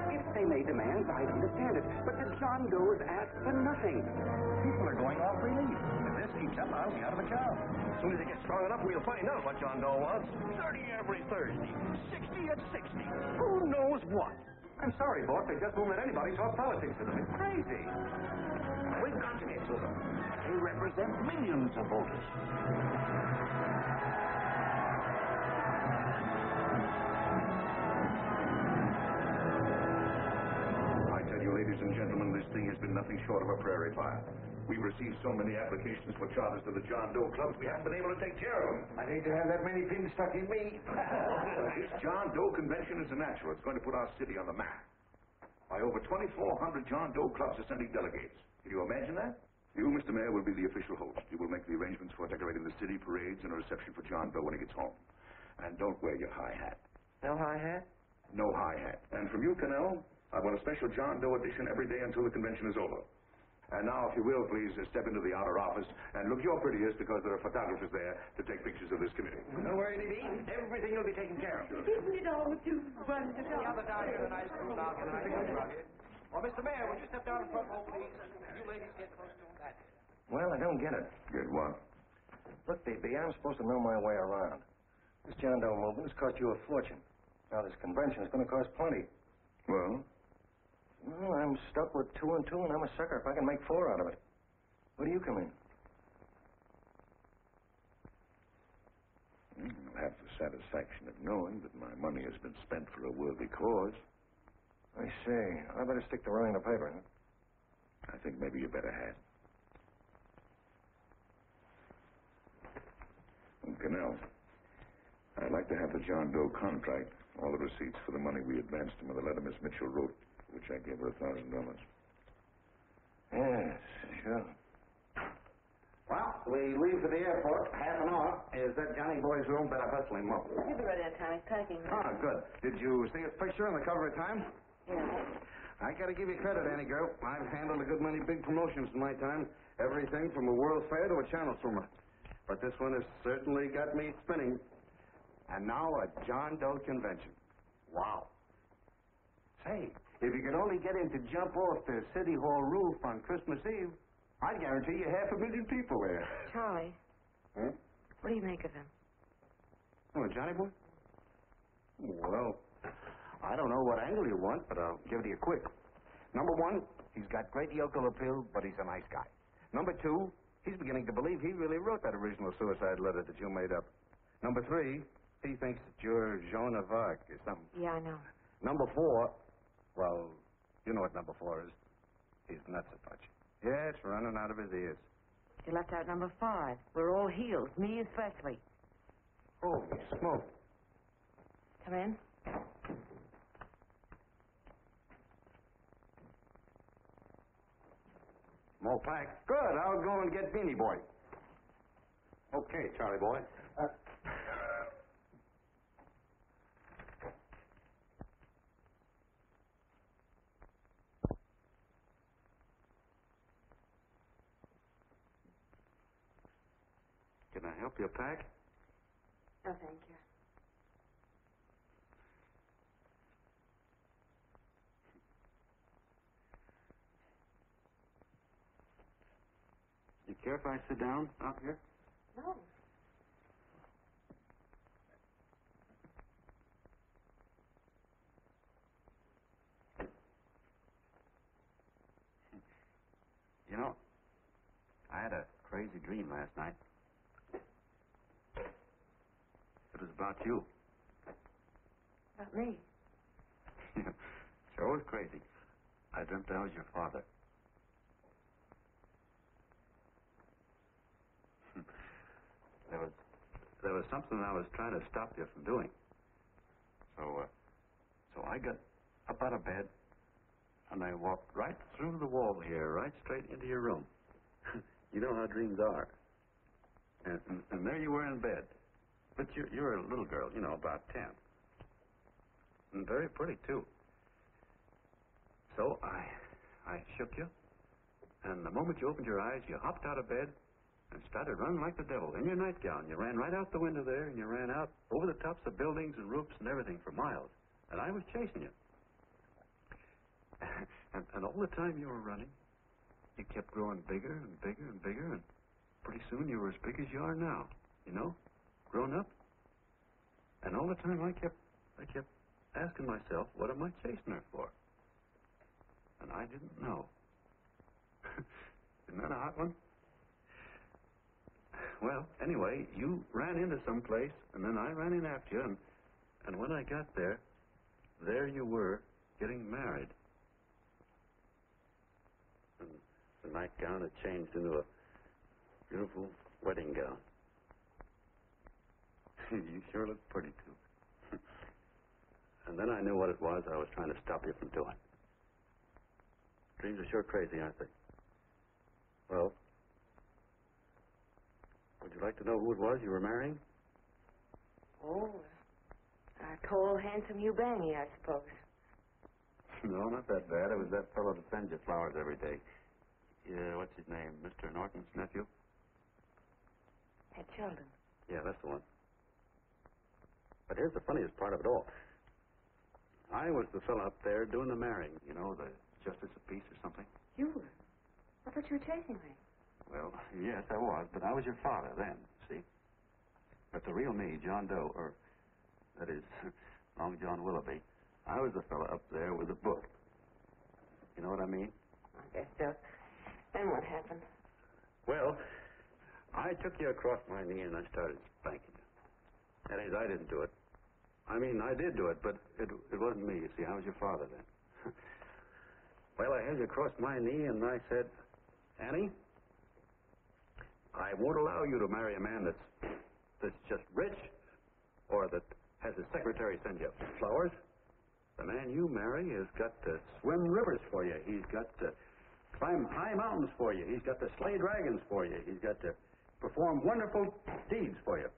If they made demands, I'd understand it. But the John Does ask for nothing. People are going off relief. If this keeps up, I'll be out of a job. As soon as it gets strong enough, we'll find out what John Doe wants. 30 every Thursday. 60 at 60. Who knows what? I'm sorry, boss. They just won't let anybody talk politics to them. It's crazy. We've got to get to them. They represent millions of voters. I tell you, ladies and gentlemen, this thing has been nothing short of a prairie fire. We've received so many applications for charters to the John Doe clubs, we haven't been able to take care of them. I'd hate to have that many pins stuck in me. This John Doe convention is a natural. It's going to put our city on the map. By over 2,400 John Doe clubs are sending delegates. Can you imagine that? You, Mr. Mayor, will be the official host. You will make the arrangements for decorating the city, parades, and a reception for John Doe when he gets home. And don't wear your high hat. No high hat? No high hat. And from you, Cannell, I want a special John Doe edition every day until the convention is over. And now, if you will, please step into the outer office and look your prettiest because there are photographers there to take pictures of this committee. Don't worry, Dee. Everything will be taken care of. Isn't it all too wonderful? The other down here tonight, I'll get everything else here. Well, Mr. Mayor, would you step down in front row, please? You ladies get close to that. Well, I don't get it. Good what? Look, D.B., I'm supposed to know my way around. This John Doe movement has cost you a fortune. Now, this convention is going to cost plenty. Well? Well, I'm stuck with 2 and 2, and I'm a sucker if I can make 4 out of it. Where do you come in? I'll have the satisfaction of knowing that my money has been spent for a worthy cause. I see. I better stick to running the paper, huh? I think maybe you better have. Cannell, I'd like to have the John Doe contract, all the receipts for the money we advanced him, and the letter Miss Mitchell wrote, which I gave her $1,000. Yes, sure. Well, we leave for the airport. Half an hour. Is that Johnny boy's room? Better hustle him up. He'll be ready on time. He's packing. Ah, good. Did you see his picture on the cover of Time? Yeah. I gotta give you credit, Annie girl. I've handled a good many big promotions in my time. Everything from a World Fair to a channel swimmer. But this one has certainly got me spinning. And now a John Doe convention. Wow. Say, if you could only get him to jump off the City Hall roof on Christmas Eve, I'd guarantee you 500,000 people there. Charlie. Huh? What do you make of him? Oh, Johnny boy? Well, I don't know what angle you want, but I'll give it to you quick. Number 1, he's got great yokel appeal, but he's a nice guy. Number 2, he's beginning to believe he really wrote that original suicide letter that you made up. Number 3, he thinks that you're Joan of Arc or something. Yeah, I know. Number 4, well, you know what number 4 is. He's nuts about you. Yeah, it's running out of his ears. You left out number 5. We're all healed, me especially. Holy smoke. Come in. More pack. Good. I'll go and get Beanie Boy. Okay, Charlie boy. Can I help you pack? No, thank you. You care if I sit down out here? No. You know, I had a crazy dream last night. It was about you. About me. Sure was crazy. I dreamt I was your father. There was something I was trying to stop you from doing. So I got up out of bed, and I walked right through the wall here, right straight into your room. You know how dreams are. And there you were in bed. But you're a little girl, you know, about 10. And very pretty, too. So I shook you, and the moment you opened your eyes, you hopped out of bed and started running like the devil in your nightgown. You ran right out the window there, and you ran out over the tops of buildings and roofs and everything for miles. And I was chasing you. And all the time you were running, you kept growing bigger and bigger and bigger, and pretty soon you were as big as you are now, you know, grown up. And all the time I kept asking myself, what am I chasing her for? And I didn't know. Isn't that a hot one? Well, anyway, you ran into some place, and then I ran in after you, and when I got there you were, getting married. And the nightgown had changed into a beautiful wedding gown. You sure look pretty, too. And then I knew what it was I was trying to stop you from doing. Dreams are sure crazy, aren't they? Well, would you like to know who it was you were marrying? Oh, a tall, handsome Eubangi, I suppose. No, not that bad. It was that fellow that sends you flowers every day. Yeah, what's his name? Mr. Norton's nephew? Ed Sheldon. Yeah, that's the one. But here's the funniest part of it all. I was the fellow up there doing the marrying, you know, the justice of peace or something. You were? I thought you were chasing me. Well, yes, I was, but I was your father then, see? But the real me, John Doe, or, that is, Long John Willoughby, I was the fellow up there with the book. You know what I mean? I guess so. Then what happened? Well, I took you across my knee and I started spanking you. That is, I didn't do it. I mean, I did do it, but it wasn't me, you see. I was your father then. Well, I held you across my knee and I said, Annie, I won't allow you to marry a man that's just rich or that has his secretary send you flowers. The man you marry has got to swim rivers for you. He's got to climb high mountains for you. He's got to slay dragons for you. He's got to perform wonderful deeds for you.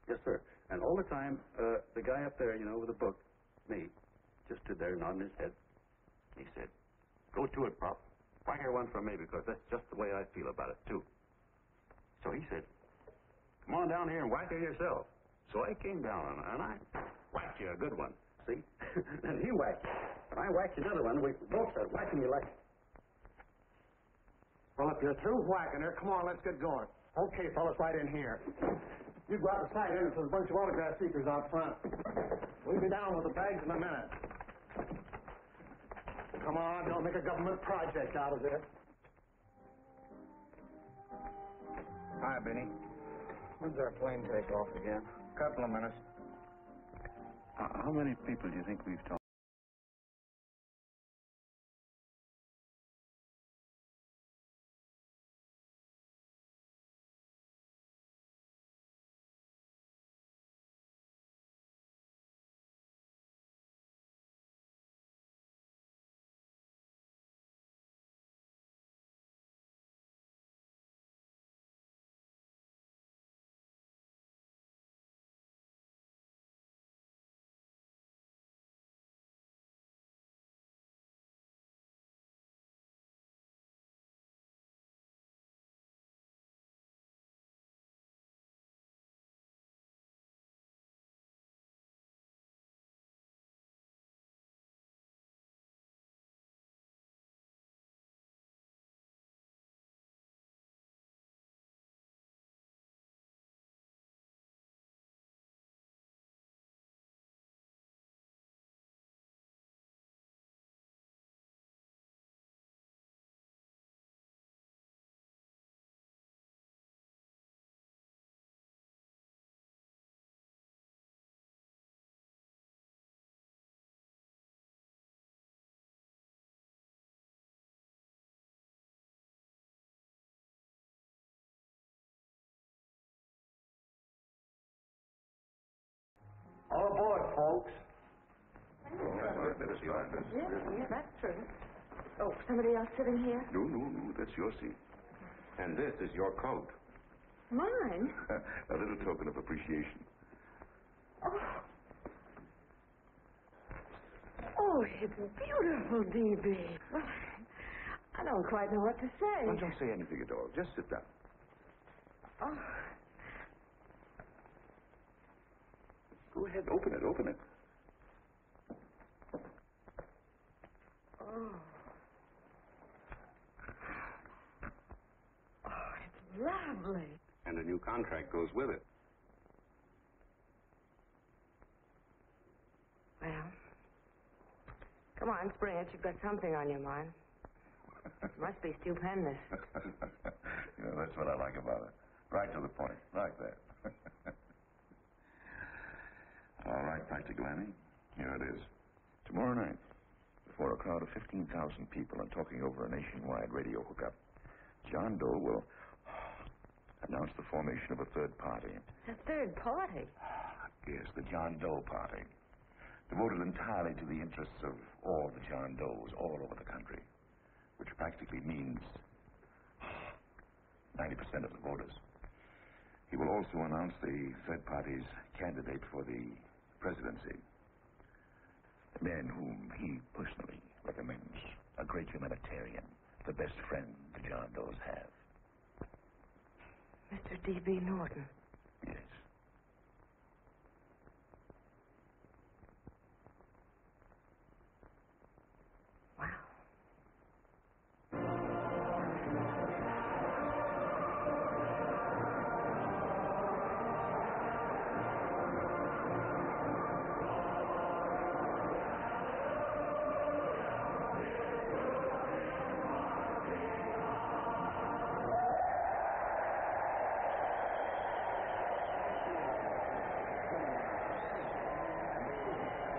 Yes, sir. And all the time, the guy up there, you know, with the book, me, just stood there nodding his head. He said, go to it, Pop. Whack her one from me, because that's just the way I feel about it, too. So he said, come on down here and whack her yourself. So I came down, and I whacked you a good one, see? And he whacked you. And I whacked you another one. We both started whacking you like... Well, if you're through whacking her, come on, let's get going. Okay, fellas, right in here. You go out the side entrance with a bunch of autograph seekers out front. We'll be down with the bags in a minute. Come on, don't make a government project out of this. Hi, Benny. When's our plane take off again? Couple of minutes. How many people do you think we've talked? All aboard, folks. Yeah, that's true. Oh, somebody else sitting here? No, that's your seat. And this is your coat. Mine? A little token of appreciation. Oh, it's beautiful, D.B. Well, I don't quite know what to say. Well, don't say anything at all. Just sit down. Oh. Go ahead, open it. Oh. Blake. And a new contract goes with it. Well, come on, spring it. You've got something on your mind. It must be stupendous. You know, that's what I like about it. Right to the point. Like that. All right, Practical Annie. Here it is. Tomorrow night, before a crowd of 15,000 people and talking over a nationwide radio hookup, John Doe will announce the formation of a third party. A third party? Yes, the John Doe Party. Devoted entirely to the interests of all the John Does all over the country, which practically means 90% of the voters. He will also announce the third party's candidate for the presidency. A man whom he personally recommends, a great humanitarian, the best friend the John Does have. Mr. D.B. Norton. Yes. Wow.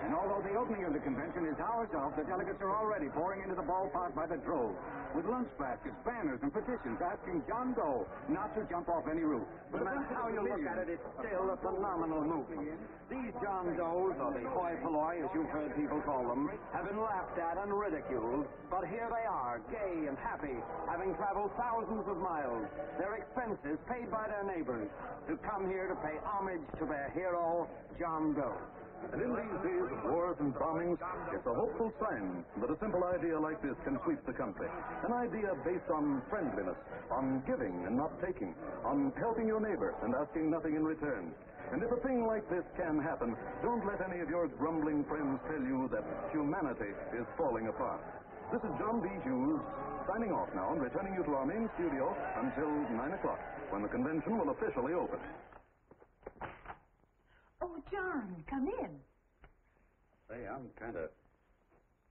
And although the opening of the convention is hours off, the delegates are already pouring into the ballpark by the drove, with lunch baskets, banners, and petitions asking John Doe not to jump off any roof. No matter how you look at it, it's still a phenomenal movement. These John Does, or the hoi polloi, as you've heard people call them, have been laughed at and ridiculed, but here they are, gay and happy, having traveled thousands of miles, their expenses paid by their neighbors, to come here to pay homage to their hero, John Doe. And in these days of wars and bombings, it's a hopeful sign that a simple idea like this can sweep the country. An idea based on friendliness, on giving and not taking, on helping your neighbor and asking nothing in return. And if a thing like this can happen, don't let any of your grumbling friends tell you that humanity is falling apart. This is John B. Hughes, signing off now and returning you to our main studio until 9 o'clock, when the convention will officially open. Oh, John, come in. Hey, I'm kind of...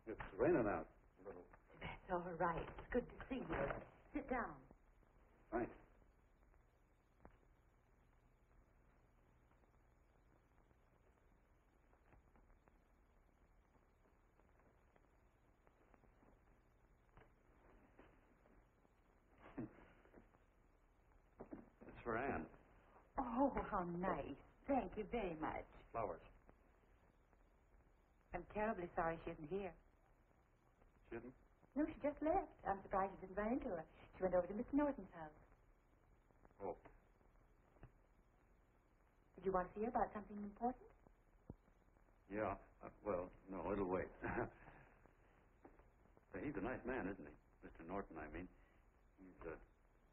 It's raining out a little. That's all right. It's good to see you. Sit down. Thanks. It's for Anne. Oh, how nice. Thank you very much. Flowers. I'm terribly sorry she isn't here. She isn't? No, she just left. I'm surprised you didn't run into her. She went over to Mr. Norton's house. Oh. Did you want to see her about something important? Yeah. Well, no, it'll wait. Say, he's a nice man, isn't he? Mr. Norton, I mean.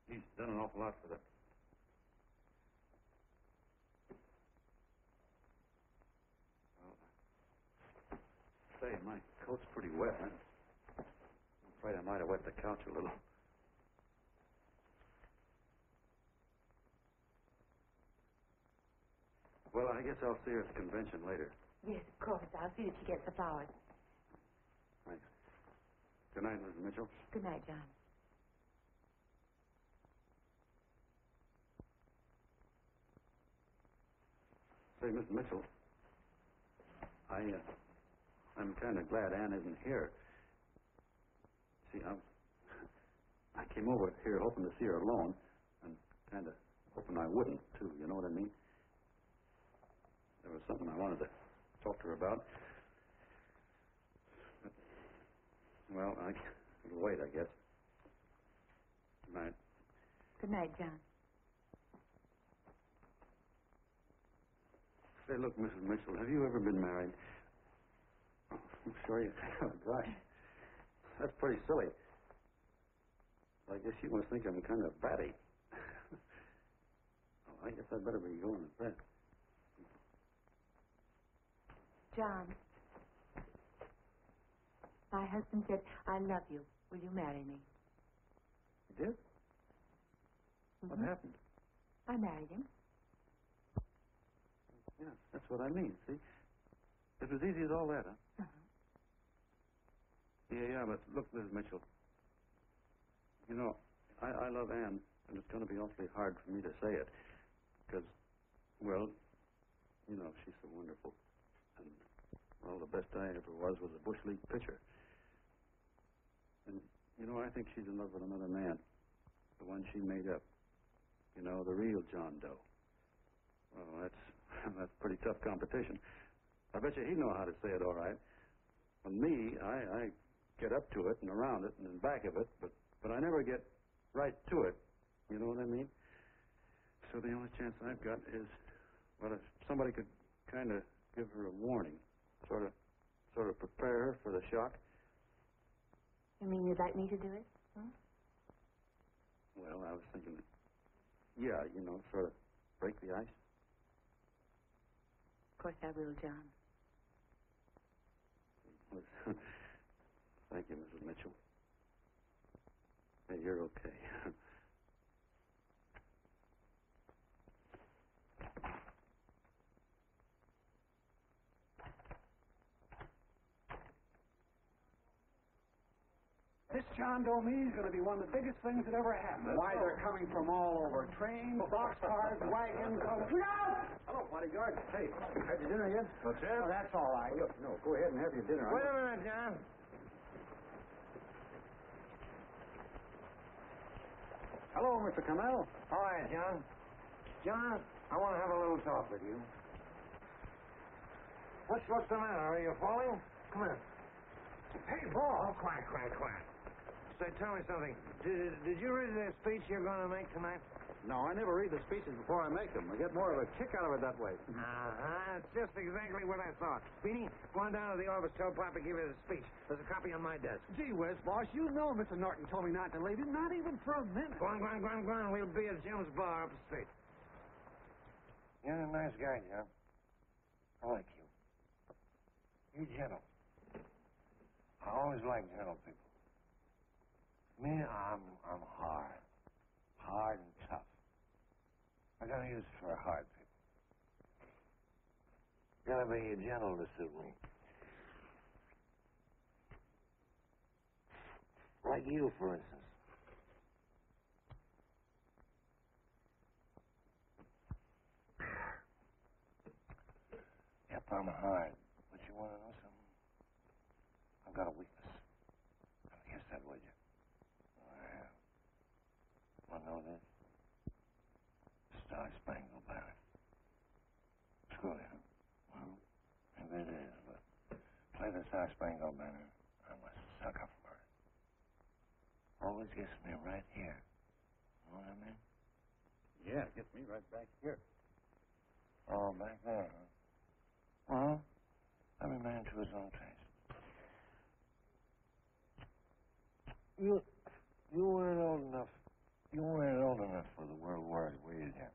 He's done an awful lot for the... Say, my coat's pretty wet. I'm afraid I might have wet the couch a little. Well, I guess I'll see her at the convention later. Yes, of course. I'll see that she gets the flowers. Thanks. Good night, Mrs. Mitchell. Good night, John. Say, Mrs. Mitchell, I'm kind of glad Anne isn't here. See, I came over here hoping to see her alone, and kind of hoping I wouldn't, too. You know what I mean? There was something I wanted to talk to her about. But, well, it'll wait, I guess. Good night. Good night, John. Say, look, Mrs. Mitchell, have you ever been married? Oh, I'm sure you have. Gosh, that's pretty silly. I guess you must think I'm kind of batty. Well, I guess I'd better be going to bed. John, my husband said, I love you. Will you marry me? You did? What happened? I married him. Yeah, that's what I mean, see? It was easy as all that, huh? Yeah, but look, Mrs. Mitchell. You know, I love Anne, and it's going to be awfully hard for me to say it. Because, well, you know, she's so wonderful. And, well, the best I ever was a Bush League pitcher. And, you know, I think she's in love with another man. The one she made up. You know, the real John Doe. Well, that's pretty tough competition. I bet you he'd know how to say it all right. With me, I get up to it and around it and in back of it, but I never get right to it. You know what I mean? So the only chance I've got is, well, if somebody could kind of give her a warning, sort of prepare her for the shock. You mean you'd like me to do it? Huh? Well, I was thinking, yeah, you know, sort of break the ice. Of course I will, John. Thank you, Mrs. Mitchell. Hey, you're okay. This John Doe meeting is going to be one of the biggest things that ever happened. Why, they're coming from all over. Trains, boxcars, wagons. Look out! Hello, bodyguard. Hey, had your dinner yet? What's that? Oh, that's all right. No, go ahead and have your dinner. Wait a minute, John. Hello, Mr. Cannell. All right, John. John, I want to have a little talk with you. What's the matter? Are you falling? Come here. Hey, Paul. Oh, quiet. Say, tell me something. Did you read the speech you're going to make tonight? No, I never read the speeches before I make them. I get more of a kick out of it that way. That's just exactly what I thought. Beanie, go on down to the office, tell Papa to give you the speech. There's a copy on my desk. Gee whiz, boss, you know Mr. Norton told me not to leave you, not even for a minute. Go on. We'll be at Jim's bar up the street. You're a nice guy, John. I like you. You're gentle. I always like gentle people. Me, I'm hard. Hard and tough. I got a use for hard people. Gotta be gentle to suit me. Like you, for instance. Yep, I'm hard. But you want to know something? I've got a weakness. I guess that, would you? Want to know this? Star-Spangled Banner. Screw you. Well, maybe it is, but play the Star-Spangled Banner. I'm a sucker for it. Always gets me right here. Know what I mean? Yeah, it gets me right back here. Oh, back there, huh? Well, every man to his own taste. You weren't old enough. You weren't old enough for the World Wars, were you, Jim?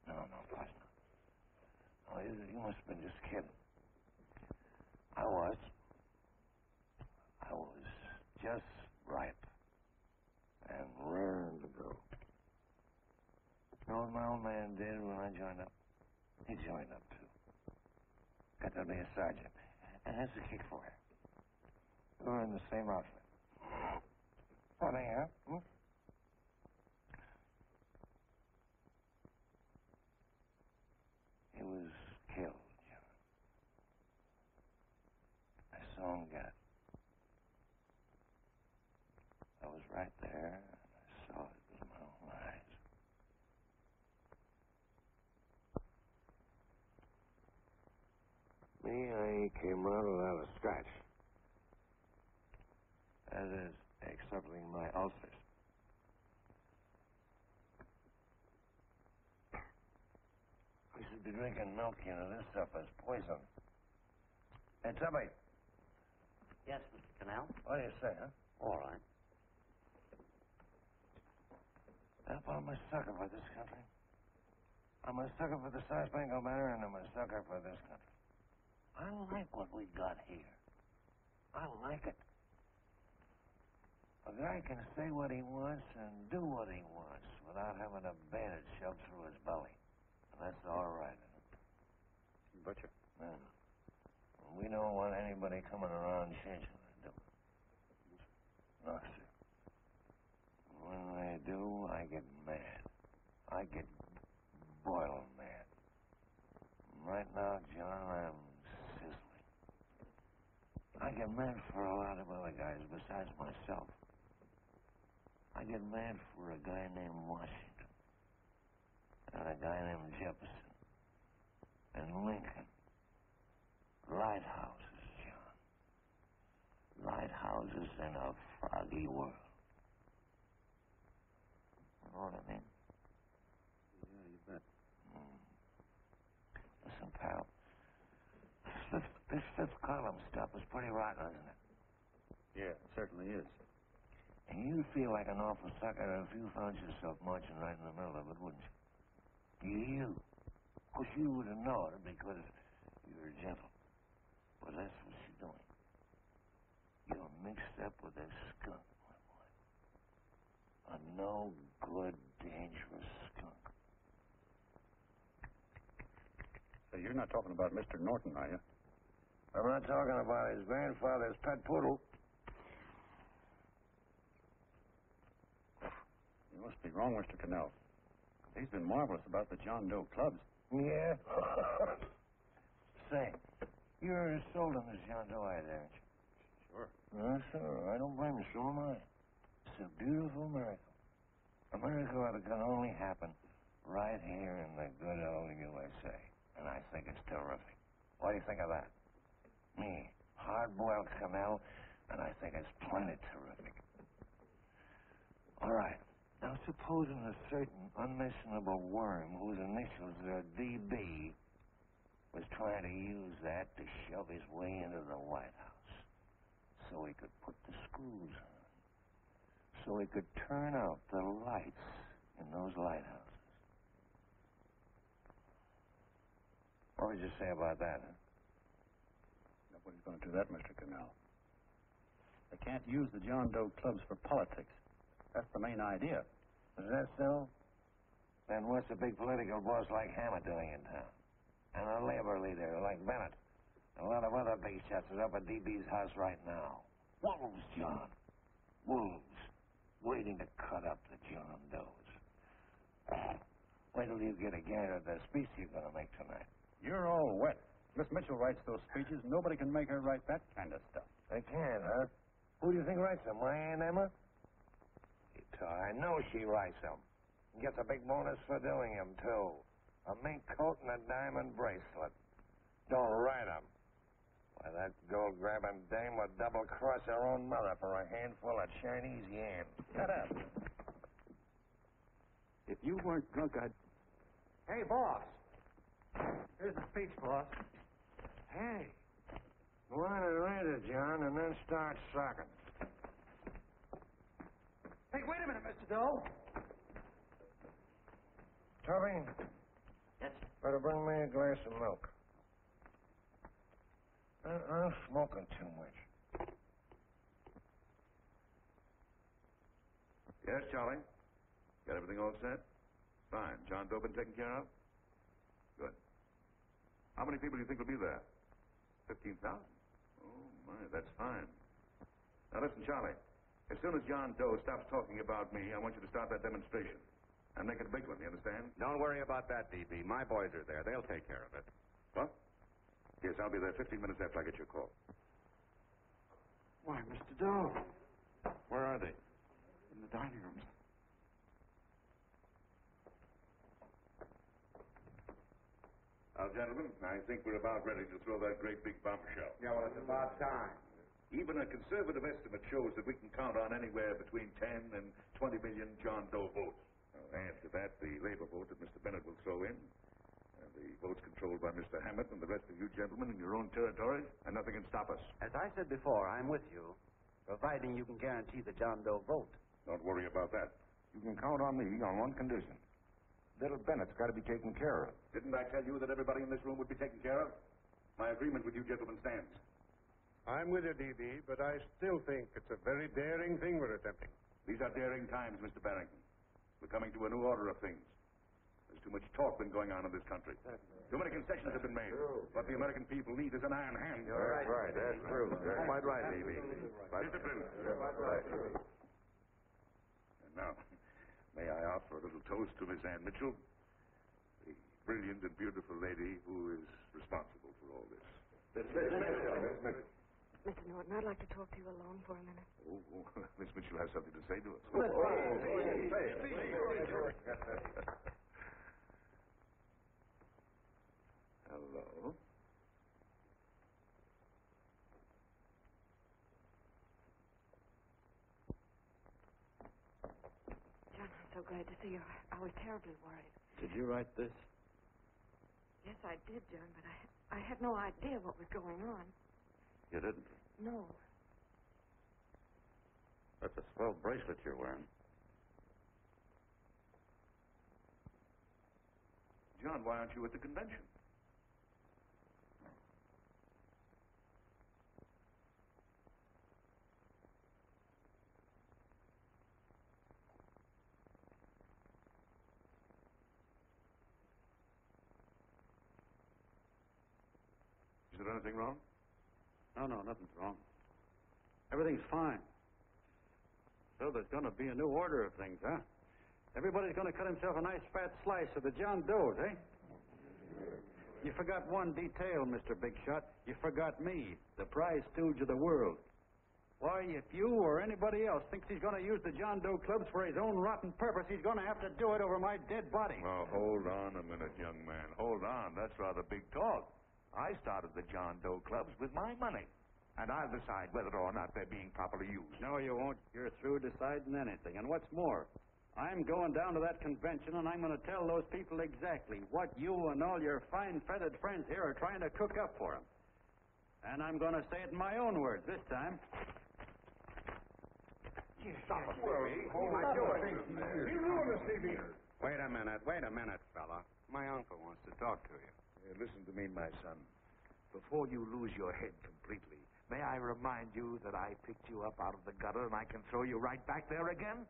No, of course not. Oh, you must have been just kidding. I was just ripe and raring to go. You know what my old man did when I joined up? He joined up, too. Got to be a sergeant. And that's a kick for you. We were in the same outfit. Funny, huh? He was killed, John. I saw him get it. I was right there, and I saw it with my own eyes. Me, I came out without a scratch. That is, excepting my ulcers. We should be drinking milk, you know. This stuff is poison. Hey, Tubby. Yes, Mr. Cannell? What do you say, huh? All right. I'm a sucker for this country. I'm a sucker for the Star-Spangled Banner, and I'm a sucker for this country. I like what we got here. I like it. A guy can say what he wants and do what he wants without having a bayonet shoved through his belly. And that's all right, isn't it? Butcher. Yeah. Well, we don't want anybody coming around changing it, do we? No, sir. When they do, I get mad. I get boiling mad. Right now, John, I'm sizzling. I get mad for a lot of other guys besides myself. I get mad for a guy named Washington, and a guy named Jefferson, and Lincoln. Lighthouses, John. Lighthouses in a foggy world. You know what I mean? Yeah, you bet. Listen, pal. This fifth column stuff is pretty rotten, isn't it? Yeah, it certainly is. And you'd feel like an awful sucker if you found yourself marching right in the middle of it, wouldn't you? You. Of course, you wouldn't know it because you're gentle. But that's what you're doing. You're mixed up with a skunk, my boy. A no-good, dangerous skunk. So you're not talking about Mr. Norton, are you? I'm not talking about his grandfather's pet poodle. You must be wrong, Mr. Cannell. He's been marvelous about the John Doe clubs. Yeah? Say, you're as sold on this John Doe ad, aren't you? Sure. Yes, sir. I don't blame you. So am I. It's a beautiful miracle. A miracle that can only happen right here in the good old USA. And I think it's terrific. What do you think of that? Me, hard-boiled Cannell, and I think it's plenty terrific. All right. Now, supposing a certain unmentionable worm whose initials are DB was trying to use that to shove his way into the White House so he could put the screws on, so he could turn out the lights in those lighthouses. What would you say about that, huh? Nobody's going to do that, Mr. Cannell. They can't use the John Doe clubs for politics. That's the main idea. Is that so? Then what's a big political boss like Hammett doing in town? And a labor leader like Bennett? And a lot of other big shots are up at DB's house right now. Wolves, John. Wolves. Waiting to cut up the John Does. Wait till you get a gander at the speech you're going to make tonight. You're all wet. Miss Mitchell writes those speeches. Nobody can make her write that kind of stuff. They can, huh? Who do you think writes them? My Aunt Emma? I know she writes them. Gets a big bonus for doing them, too. A mink coat and a diamond bracelet. Don't write them. Why, that gold-grabbing dame would double-cross her own mother for a handful of Chinese yams. Shut up. If you weren't drunk, I'd... Hey, boss. Here's the speech, boss. Hey. Go on and read it, John, and then start sucking. Hey, wait a minute, Mr. Doe. Tubby? Yes, sir. Better bring me a glass of milk. I'm smoking too much. Yes, Charlie? Got everything all set? Fine. John Doe been taken care of? Good. How many people do you think will be there? 15,000? Oh, my, that's fine. Now, listen, Charlie. As soon as John Doe stops talking about me, I want you to start that demonstration. And make it a big one, you understand? Don't worry about that, DB. My boys are there. They'll take care of it. What? Yes, I'll be there 15 minutes after I get your call. Why, Mr. Doe. Where are they? In the dining room. Now, gentlemen, I think we're about ready to throw that great big bombshell. Yeah, well, it's about time. Even a conservative estimate shows that we can count on anywhere between 10 and 20 million John Doe votes. Add to that the labor vote that Mr. Bennett will throw in, and the votes controlled by Mr. Hammett and the rest of you gentlemen in your own territory, and nothing can stop us. As I said before, I'm with you, providing you can guarantee the John Doe vote. Don't worry about that. You can count on me on one condition. Little Bennett's got to be taken care of. Didn't I tell you that everybody in this room would be taken care of? My agreement with you gentlemen stands. I'm with you, D.B., but I still think it's a very daring thing we're attempting. These are daring times, Mr. Barrington. We're coming to a new order of things. There's too much talk been going on in this country. Too many concessions have been made. What the American people need is an iron hand. That's right. That's true. You're quite right, Levy. Discipline. Right. And now, may I offer a little toast to Miss Ann Mitchell, the brilliant and beautiful lady who is responsible for all this. Mr. Norton, I'd like to talk to you alone for a minute. Oh, Miss Mitchell has something to say to us. Hello. John, I'm so glad to see you. I was terribly worried. Did you write this? Yes, I did, John, but I had no idea what was going on. You didn't? No. That's a swell bracelet you're wearing. John, why aren't you at the convention? Is there anything wrong? No, nothing's wrong. Everything's fine. So there's going to be a new order of things, huh? Everybody's going to cut himself a nice fat slice of the John Doe's, eh? You forgot one detail, Mr. Big Shot. You forgot me, the prize stooge of the world. Why, if you or anybody else thinks he's going to use the John Doe clubs for his own rotten purpose, he's going to have to do it over my dead body. Oh, hold on a minute, young man. Hold on. That's rather big talk. I started the John Doe clubs with my money. And I'll decide whether or not they're being properly used. No, you won't. You're through deciding anything. And what's more, I'm going down to that convention, and I'm going to tell those people exactly what you and all your fine feathered friends here are trying to cook up for them. And I'm going to say it in my own words this time. Stop it, Wait a minute, fella. My uncle wants to talk to you. Listen to me, my son. Before you lose your head completely, may I remind you that I picked you up out of the gutter and I can throw you right back there again?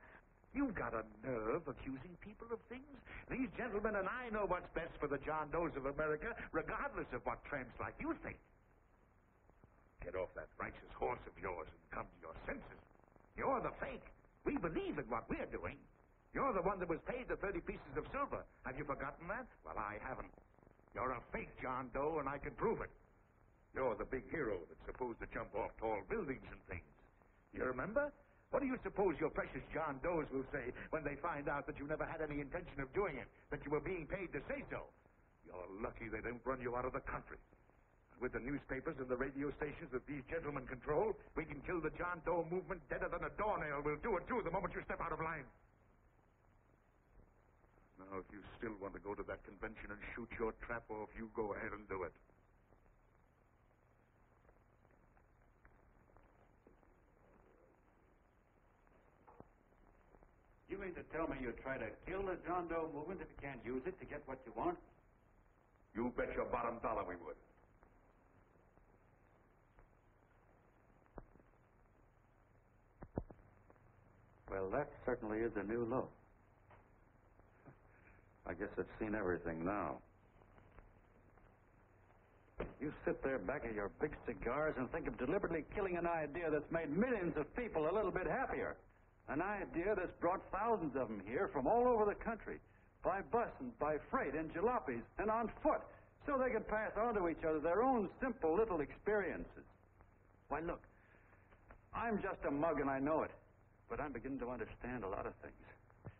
You've got a nerve accusing people of things. These gentlemen and I know what's best for the John Does of America, regardless of what tramps like you think. Get off that righteous horse of yours and come to your senses. You're the fake. We believe in what we're doing. You're the one that was paid the 30 pieces of silver. Have you forgotten that? Well, I haven't. You're a fake John Doe, and I can prove it. You're the big hero that's supposed to jump off tall buildings and things. You remember? What do you suppose your precious John Does will say when they find out that you never had any intention of doing it, that you were being paid to say so? You're lucky they don't run you out of the country. With the newspapers and the radio stations that these gentlemen control, we can kill the John Doe movement deader than a doornail will do it, too, the moment you step out of line. Now, if you still want to go to that convention and shoot your trap off, you go ahead and do it. You mean to tell me you try to kill the John Doe movement if you can't use it to get what you want? You bet your bottom dollar we would. Well, that certainly is a new low. I guess I've seen everything now. You sit there back of your big cigars and think of deliberately killing an idea that's made millions of people a little bit happier. An idea that's brought thousands of them here from all over the country, by bus and by freight and jalopies and on foot, so they can pass on to each other their own simple little experiences. Why, look, I'm just a mug and I know it, but I'm beginning to understand a lot of things.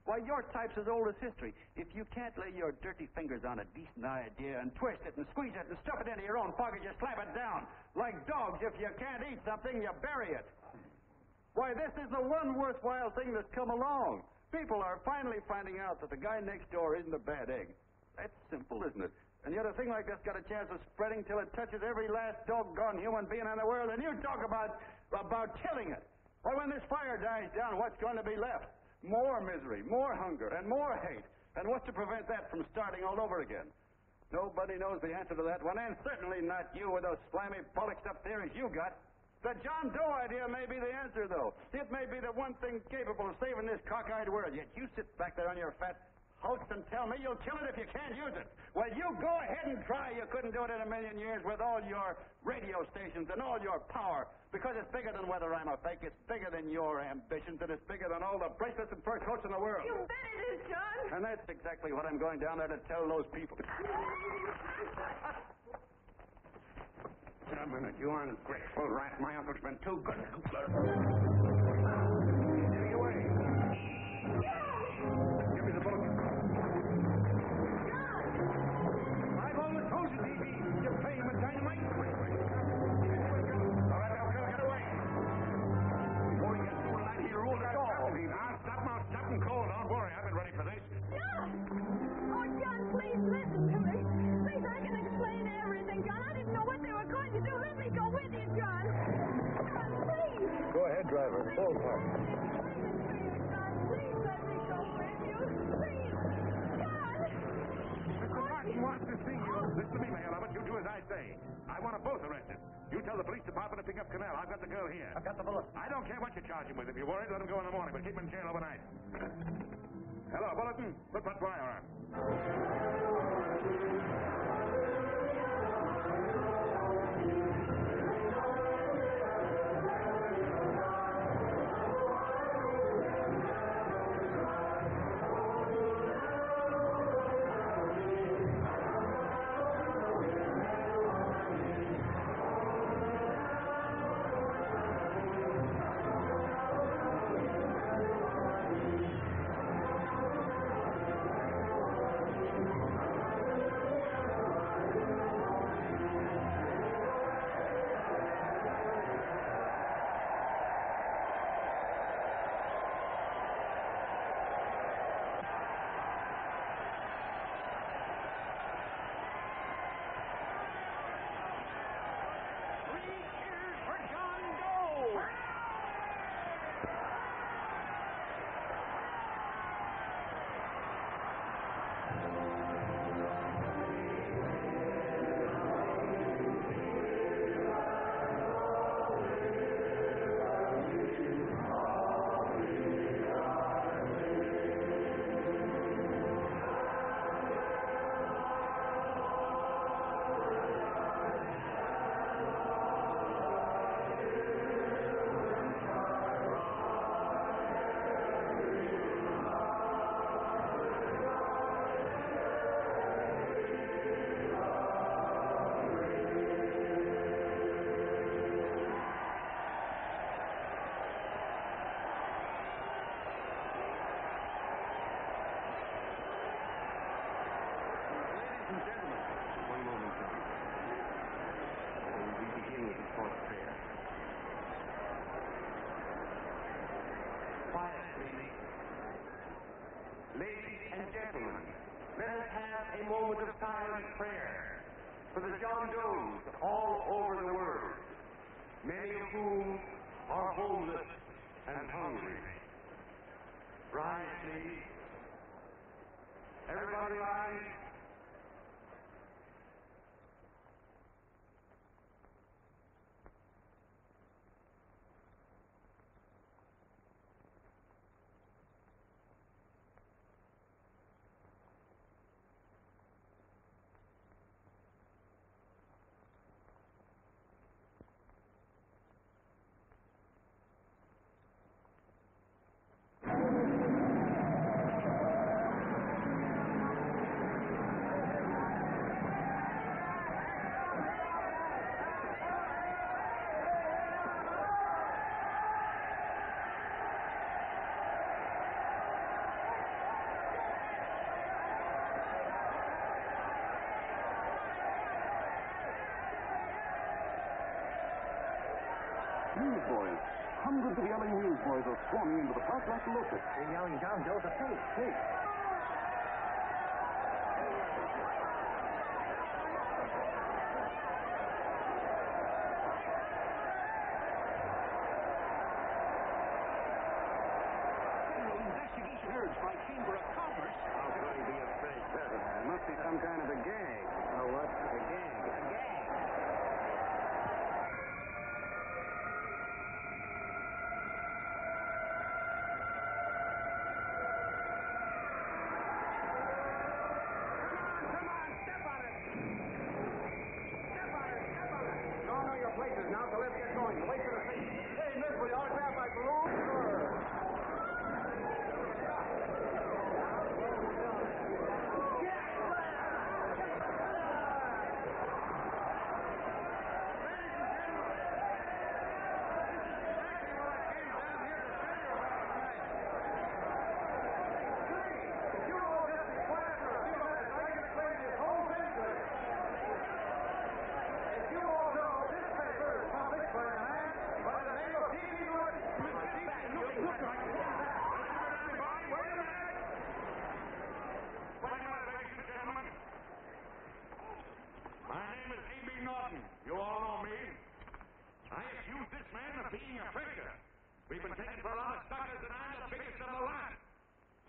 Why, your type's as old as history. If you can't lay your dirty fingers on a decent idea and twist it and squeeze it and stuff it into your own pocket, you slap it down. Like dogs, if you can't eat something, you bury it. Why, this is the one worthwhile thing that's come along. People are finally finding out that the guy next door isn't a bad egg. That's simple, isn't it? And yet a thing like this got a chance of spreading till it touches every last doggone human being in the world, and you talk about killing it. Why, when this fire dies down, what's going to be left? More misery, more hunger, and more hate. And what's to prevent that from starting all over again? Nobody knows the answer to that one, and certainly not you with those slimy, polished-up theories you got. The John Doe idea may be the answer, though. It may be the one thing capable of saving this cockeyed world. Yet you sit back there on your fat host and tell me you'll kill it if you can't use it. Well, you go ahead and try. You couldn't do it in a million years with all your radio stations and all your power. Because it's bigger than whether I'm a fake. It's bigger than your ambitions, and it's bigger than all the bracelets and fur coats in the world. You bet it is, John. And that's exactly what I'm going down there to tell those people. A minute, you ungrateful rat. My uncle's been too good. Get away. Give me the bullet. I've always told you, D.B., you're playing with dynamite. All right, now, get away. Before you get through tonight, he'll rule the door. I'll stop and cold. Don't worry, I've been ready for this. John! Oh, John, please listen to me. Please, I can explain everything, John. I didn't know what they were going to do. Let me go with you, John. John, please. Go ahead, driver. Full park. Please let me go with you. Please. John! Mr. Martin wants to see you. Listen to me, Mayor Lovett. You do as I say. I want them both arrested. You tell the police department to pick up Canal. I've got the girl here. I've got the bullet. I don't care what you charge him with. If you're worried, let him go in the morning, but keep him in jail overnight. Hello, Bulletin. Put wire on. Ladies and gentlemen, let us have a moment of silent prayer for the John Does all over the world, many of whom are homeless and hungry. Rise, please. Everybody rise. Newsboys. Hundreds of yelling newsboys are swarming into the park like locusts. They're yelling John Doe's a fake, fake. Investigation urged by Chamber of Commerce. How could I be a fake? It must be some kind of a gag. Oh, what? A gag. A gag. of suckers, and I'm the biggest of the lot.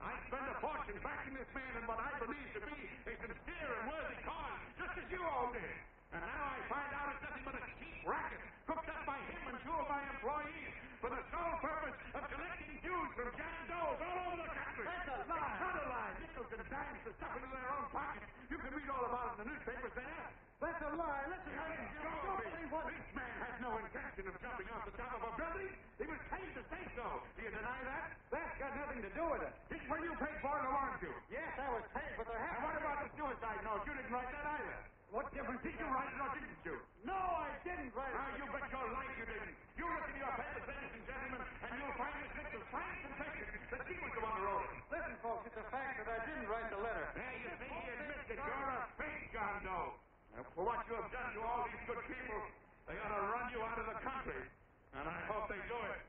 I spend a fortune backing this man in what I believe to be a sincere and worthy cause, just as you all did. And now I find out it's nothing but a cheap racket cooked up by him and two of my employees for the sole purpose of collecting dues from John Doe's all over the country. That's a lie. It's not a lie. Nickels and dimes to stuff into their own pockets. You can read all about it in the newspapers there. That's a lie. Listen, Don't believe what? This man has no intention of jumping off the top of a building. He was paid to say so. Do you deny that? That's got nothing to do with it. It's what you paid for it, weren't you? Yes, I was paid, but there And happened... what about the suicide note? You didn't write that either. What difference did you write it or didn't you? No, I didn't write it. Now, you bet your life you didn't. You look in your papers, ladies and gentlemen, and you'll find this Mitchell's fine confession that he was the one who wrote it. Listen, folks, it's a fact that I didn't write the letter. There you see, he admits that you're a fake John Doe. Now, for what you have done to all these good people, they ought to run you out of the country. And I hope they do it.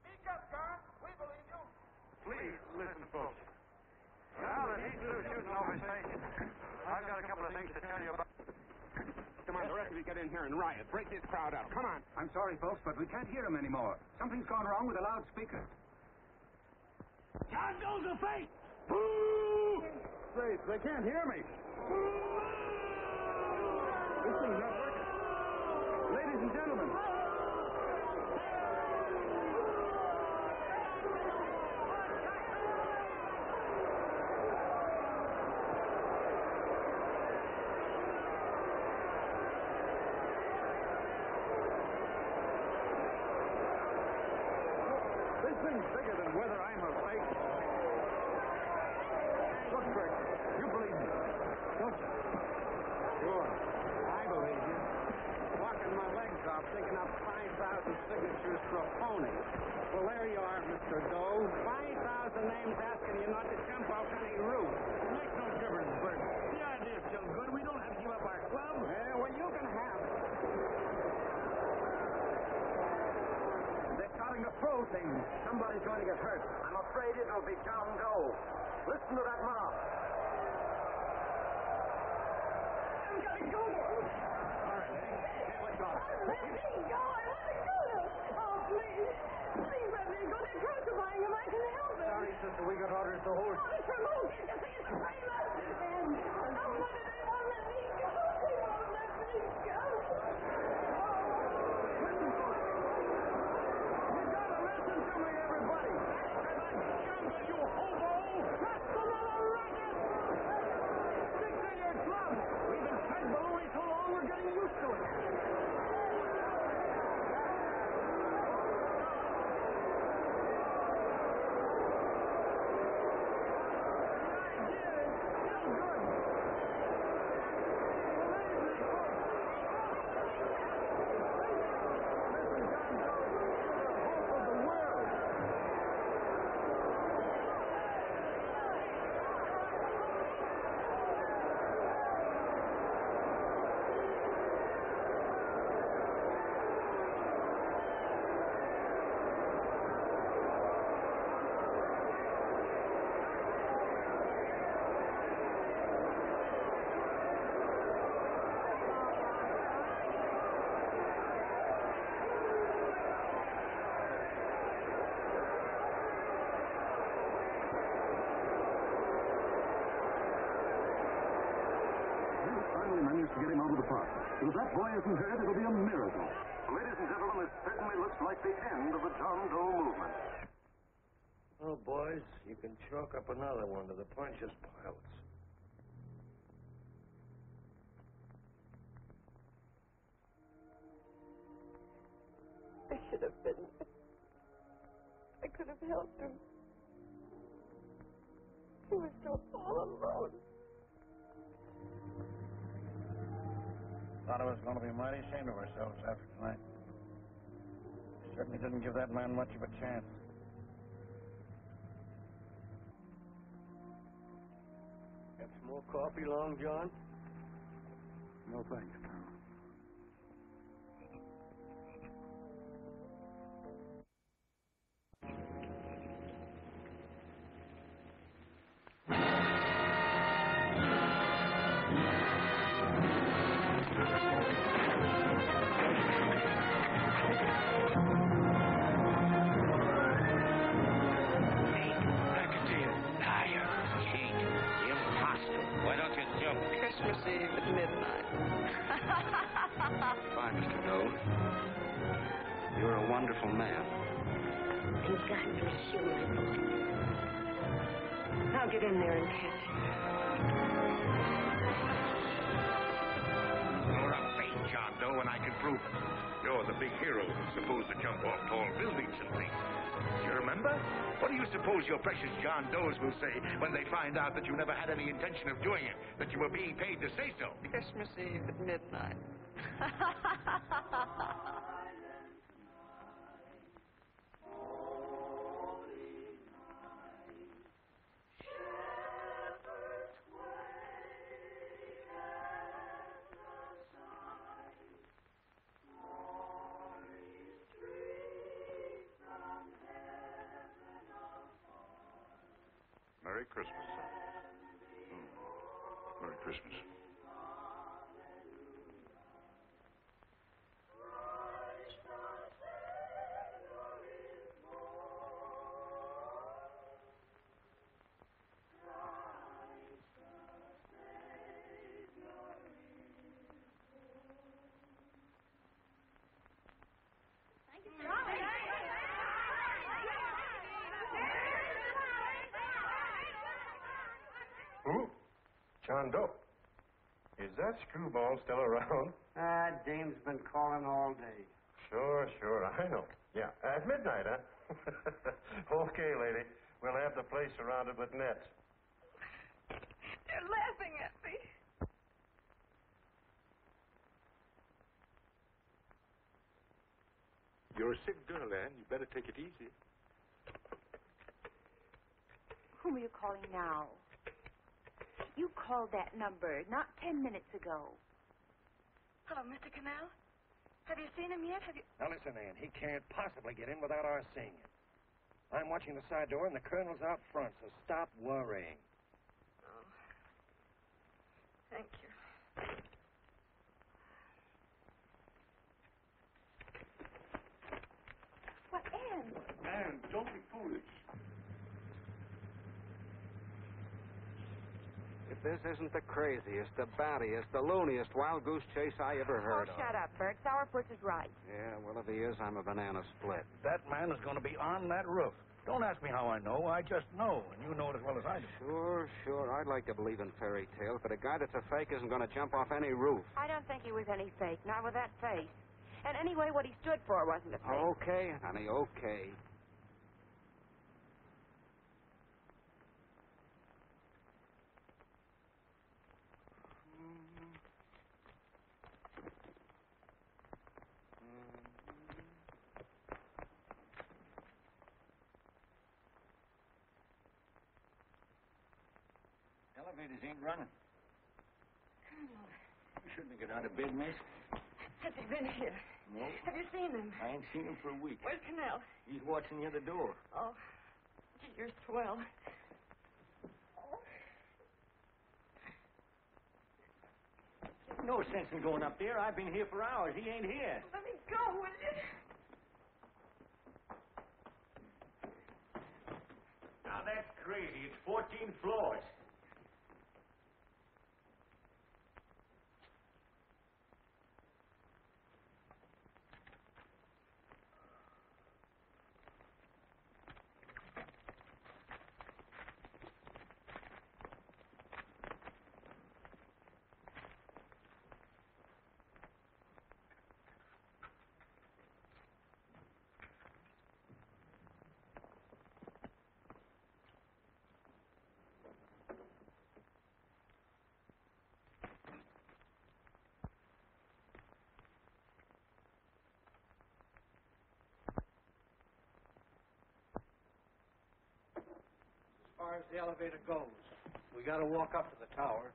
Speak up, John. We believe you. Please, listen, folks. Now that he's through shooting over his face, I've got a couple of things to tell you about. Come on, the rest of you get in here and riot. Break this crowd up. Come on. I'm sorry, folks, but we can't hear him anymore. Something's gone wrong with the loudspeakers. John Doe's a fake. They can't hear me. This thing's not working. Ladies and gentlemen. This thing's bigger than whether I'm a fake. Look, Bert, you believe me, don't you? Sure. I believe you. Walking my legs off, thinking up 5,000 signatures for a phony. Well, there you are, Mr. Doe. 5,000 names asking you not to jump off any roof. It makes no difference, Bert. The idea's still good. We don't have to give up our club. Yeah, well, you can have it. They're starting to throw things. Somebody's going to get hurt. I'm afraid it'll be John Doe. Listen to that mob. I'm going to go. All right, hey, let's go. Let me go. I want to go. Oh, please. Please let me go. They're crucifying him. I can help it. Sorry, sister, we got orders to hold. Oh, it's removed. You see, it's a trailer. And oh, mother, they won't let me go. They won't let me go. Listen, folks. You gotta listen to me, everybody. Jungle, you hobo! That's another racket! Stick to your club. We've been fed baloney so long we're getting used to it. Managed to get him out of the park. If that boy isn't hurt, it'll be a miracle. Ladies and gentlemen, it certainly looks like the end of the John Doe movement. Oh, boys, you can chalk up another one to the Pontius Pilates. I should have been there. I could have helped him. He was so all alone. Thought I was going to be mighty ashamed of ourselves after tonight. Certainly didn't give that man much of a chance. Have some more coffee, Long John? No thanks, Tom. wonderful man. And God bless you, my boy. I'll get in there and catch him. You're a fake John Doe, and I can prove it. You're the big hero who's supposed to jump off tall buildings and things. You remember? What do you suppose your precious John Does will say when they find out that you never had any intention of doing it, that you were being paid to say so? Christmas Eve at midnight. Merry Christmas, son. Merry Christmas. Who? John Doe. Is that screwball still around? Dame's been calling all day. Sure, I know. Yeah, at midnight, huh? Okay, lady. We'll have the place surrounded with nets. They're laughing at me. You're a sick girl, Anne. You better take it easy. Whom are you calling now? You called that number not 10 minutes ago. Hello, Mr. Canal. Have you seen him yet? Now listen, Ann, he can't possibly get in without our seeing him. I'm watching the side door, and the colonel's out front, so stop worrying. Oh. Thank you. What, Ann? Anne, don't be foolish. If this isn't the craziest, the battiest, the looniest wild goose chase I ever heard of. Shut up, Bert. Sourpuss is right. Yeah, well, if he is, I'm a banana split. That man is going to be on that roof. Don't ask me how I know. I just know, and you know it as well as I do. Sure. I'd like to believe in fairy tales, but a guy that's a fake isn't going to jump off any roof. I don't think he was any fake, not with that face. And anyway, what he stood for wasn't a fake. Okay, honey, okay. Elevators ain't running. Colonel, You shouldn't get out of bed, miss. has he been here? No. Have you seen him? I ain't seen him for a week. Where's Canal? He's watching the other door. Oh, gee, you're swell. There's no sense in going up there. I've been here for hours. He ain't here. Let me go, will you? Now, that's crazy. It's 14 floors. As far as the elevator goes, we got to walk up to the tower.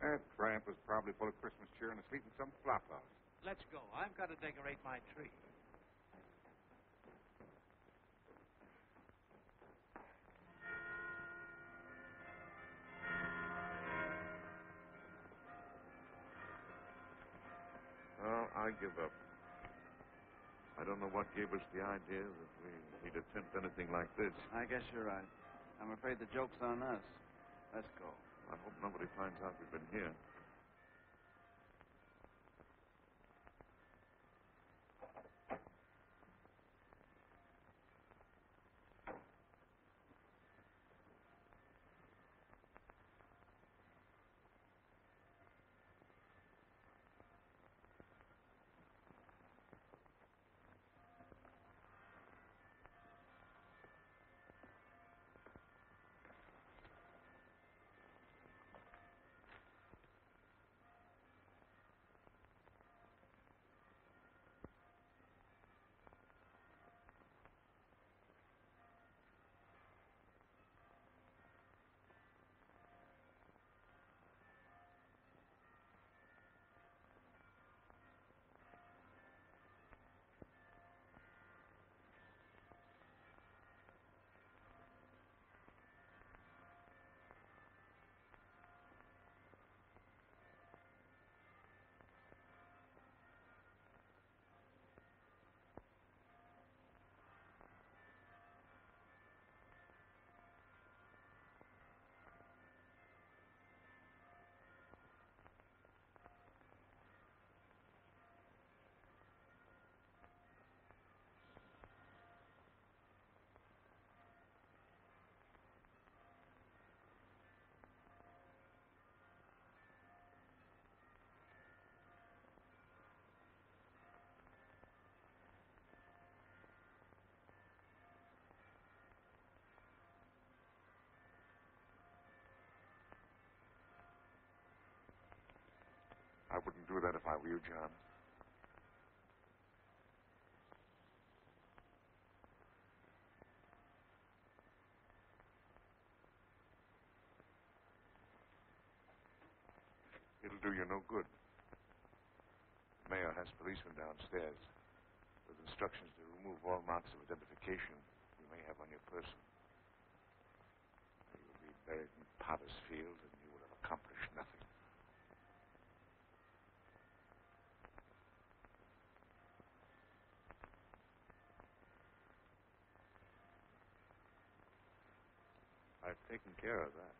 That tramp was probably full of Christmas cheer and asleep in some flop house. Let's go. I've got to decorate my tree. Well, I give up. I don't know what gave us the idea that we'd attempt anything like this. I guess you're right. I'm afraid the joke's on us. Let's go. I hope nobody finds out we've been here. I wouldn't do that if I were you, John. It'll do you no good. The mayor has policemen downstairs with instructions to remove all marks of identification you may have on your person. You will be buried in Potter's Field, and you will have accomplished nothing. I've taken care of that.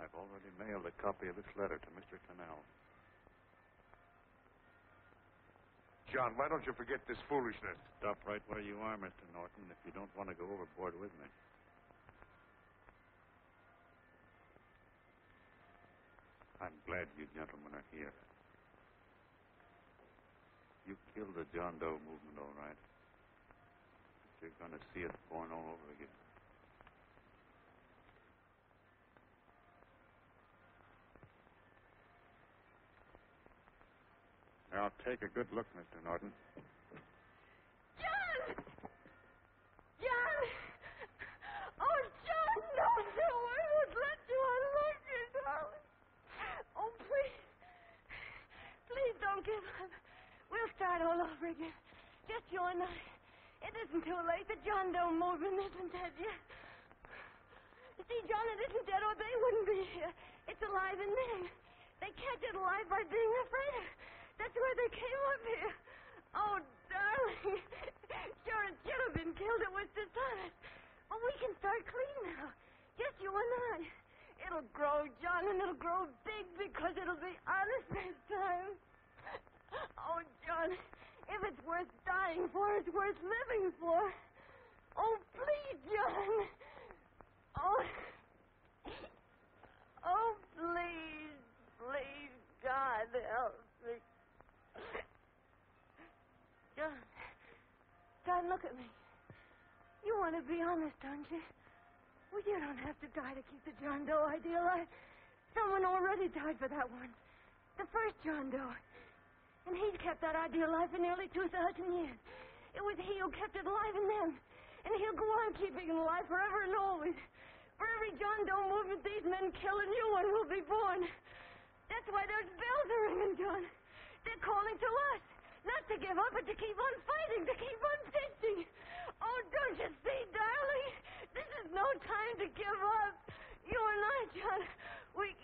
I've already mailed a copy of this letter to Mr. Cannell. John, why don't you forget this foolishness? Stop right where you are, Mr. Norton, if you don't want to go overboard with me. I'm glad you gentlemen are here. You killed the John Doe movement, all right. But you're going to see it born all over again. Now, take a good look, Mr. Norton. John! John! Oh, John, no, I won't let you. I love you, darling. Oh, please. Please don't give up. We'll start all over again. Just you and I. It isn't too late. The John Doe movement isn't dead yet. You see, John, it isn't dead or they wouldn't be here. It's alive in them. They catch it alive by being afraid. That's why they came up here. Oh, darling. Sure, it should have been killed. It was dishonest. But we can start clean now. Just you and I. It'll grow, John, and it'll grow big because it'll be honest this time. Oh, John, if it's worth dying for, it's worth living for. Oh, please, John. Oh. Oh, please, please, God, help me. John, look at me. You want to be honest, don't you? Well, you don't have to die to keep the John Doe idea alive. Someone already died for that one. The first John Doe. And he's kept that idea alive for nearly 2,000 years. It was he who kept it alive in them. And he'll go on keeping it alive forever and always. For every John Doe movement these men kill, a new one will be born. That's why those bells are ringing, John. They're calling to us. Not to give up, but to keep on fighting, to keep on pitching. Oh, don't you see, darling? This is no time to give up. You and I, John, we...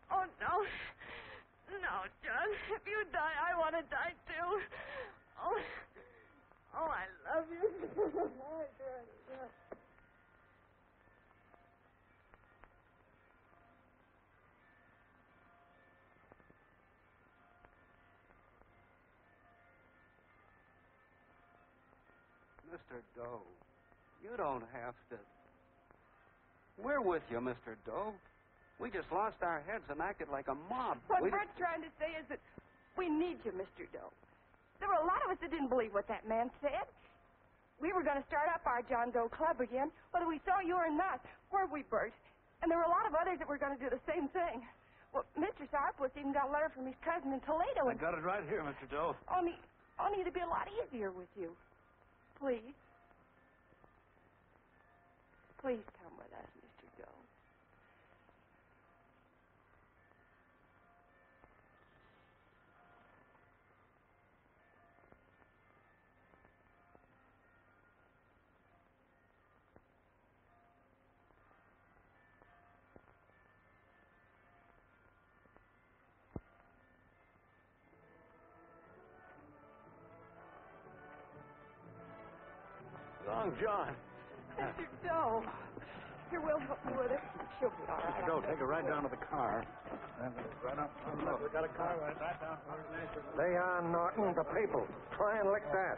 Oh, no. No, John. If you die, I want to die, too. Oh, I love you. Mr. Doe, you don't have to. We're with you, Mr. Doe. We just lost our heads and acted like a mob. What Bert's trying to say is that we need you, Mr. Doe. There were a lot of us that didn't believe what that man said. We were going to start up our John Doe Club again, whether we saw you or not. Weren't we, Bert? And there were a lot of others that were going to do the same thing. Well, Mr. Sarpus even got a letter from his cousin in Toledo. I got it right here, Mr. Doe. Only it'd be a lot easier with you. Please. Please come with us, Mr. Doe. Long John. Mr. Doe. Here, we'll help you with it. She'll be all right. Mr. Doe, take her right down to the car. Right up. Look, we got a car right down. Leon Norton, the people. Try and lick that.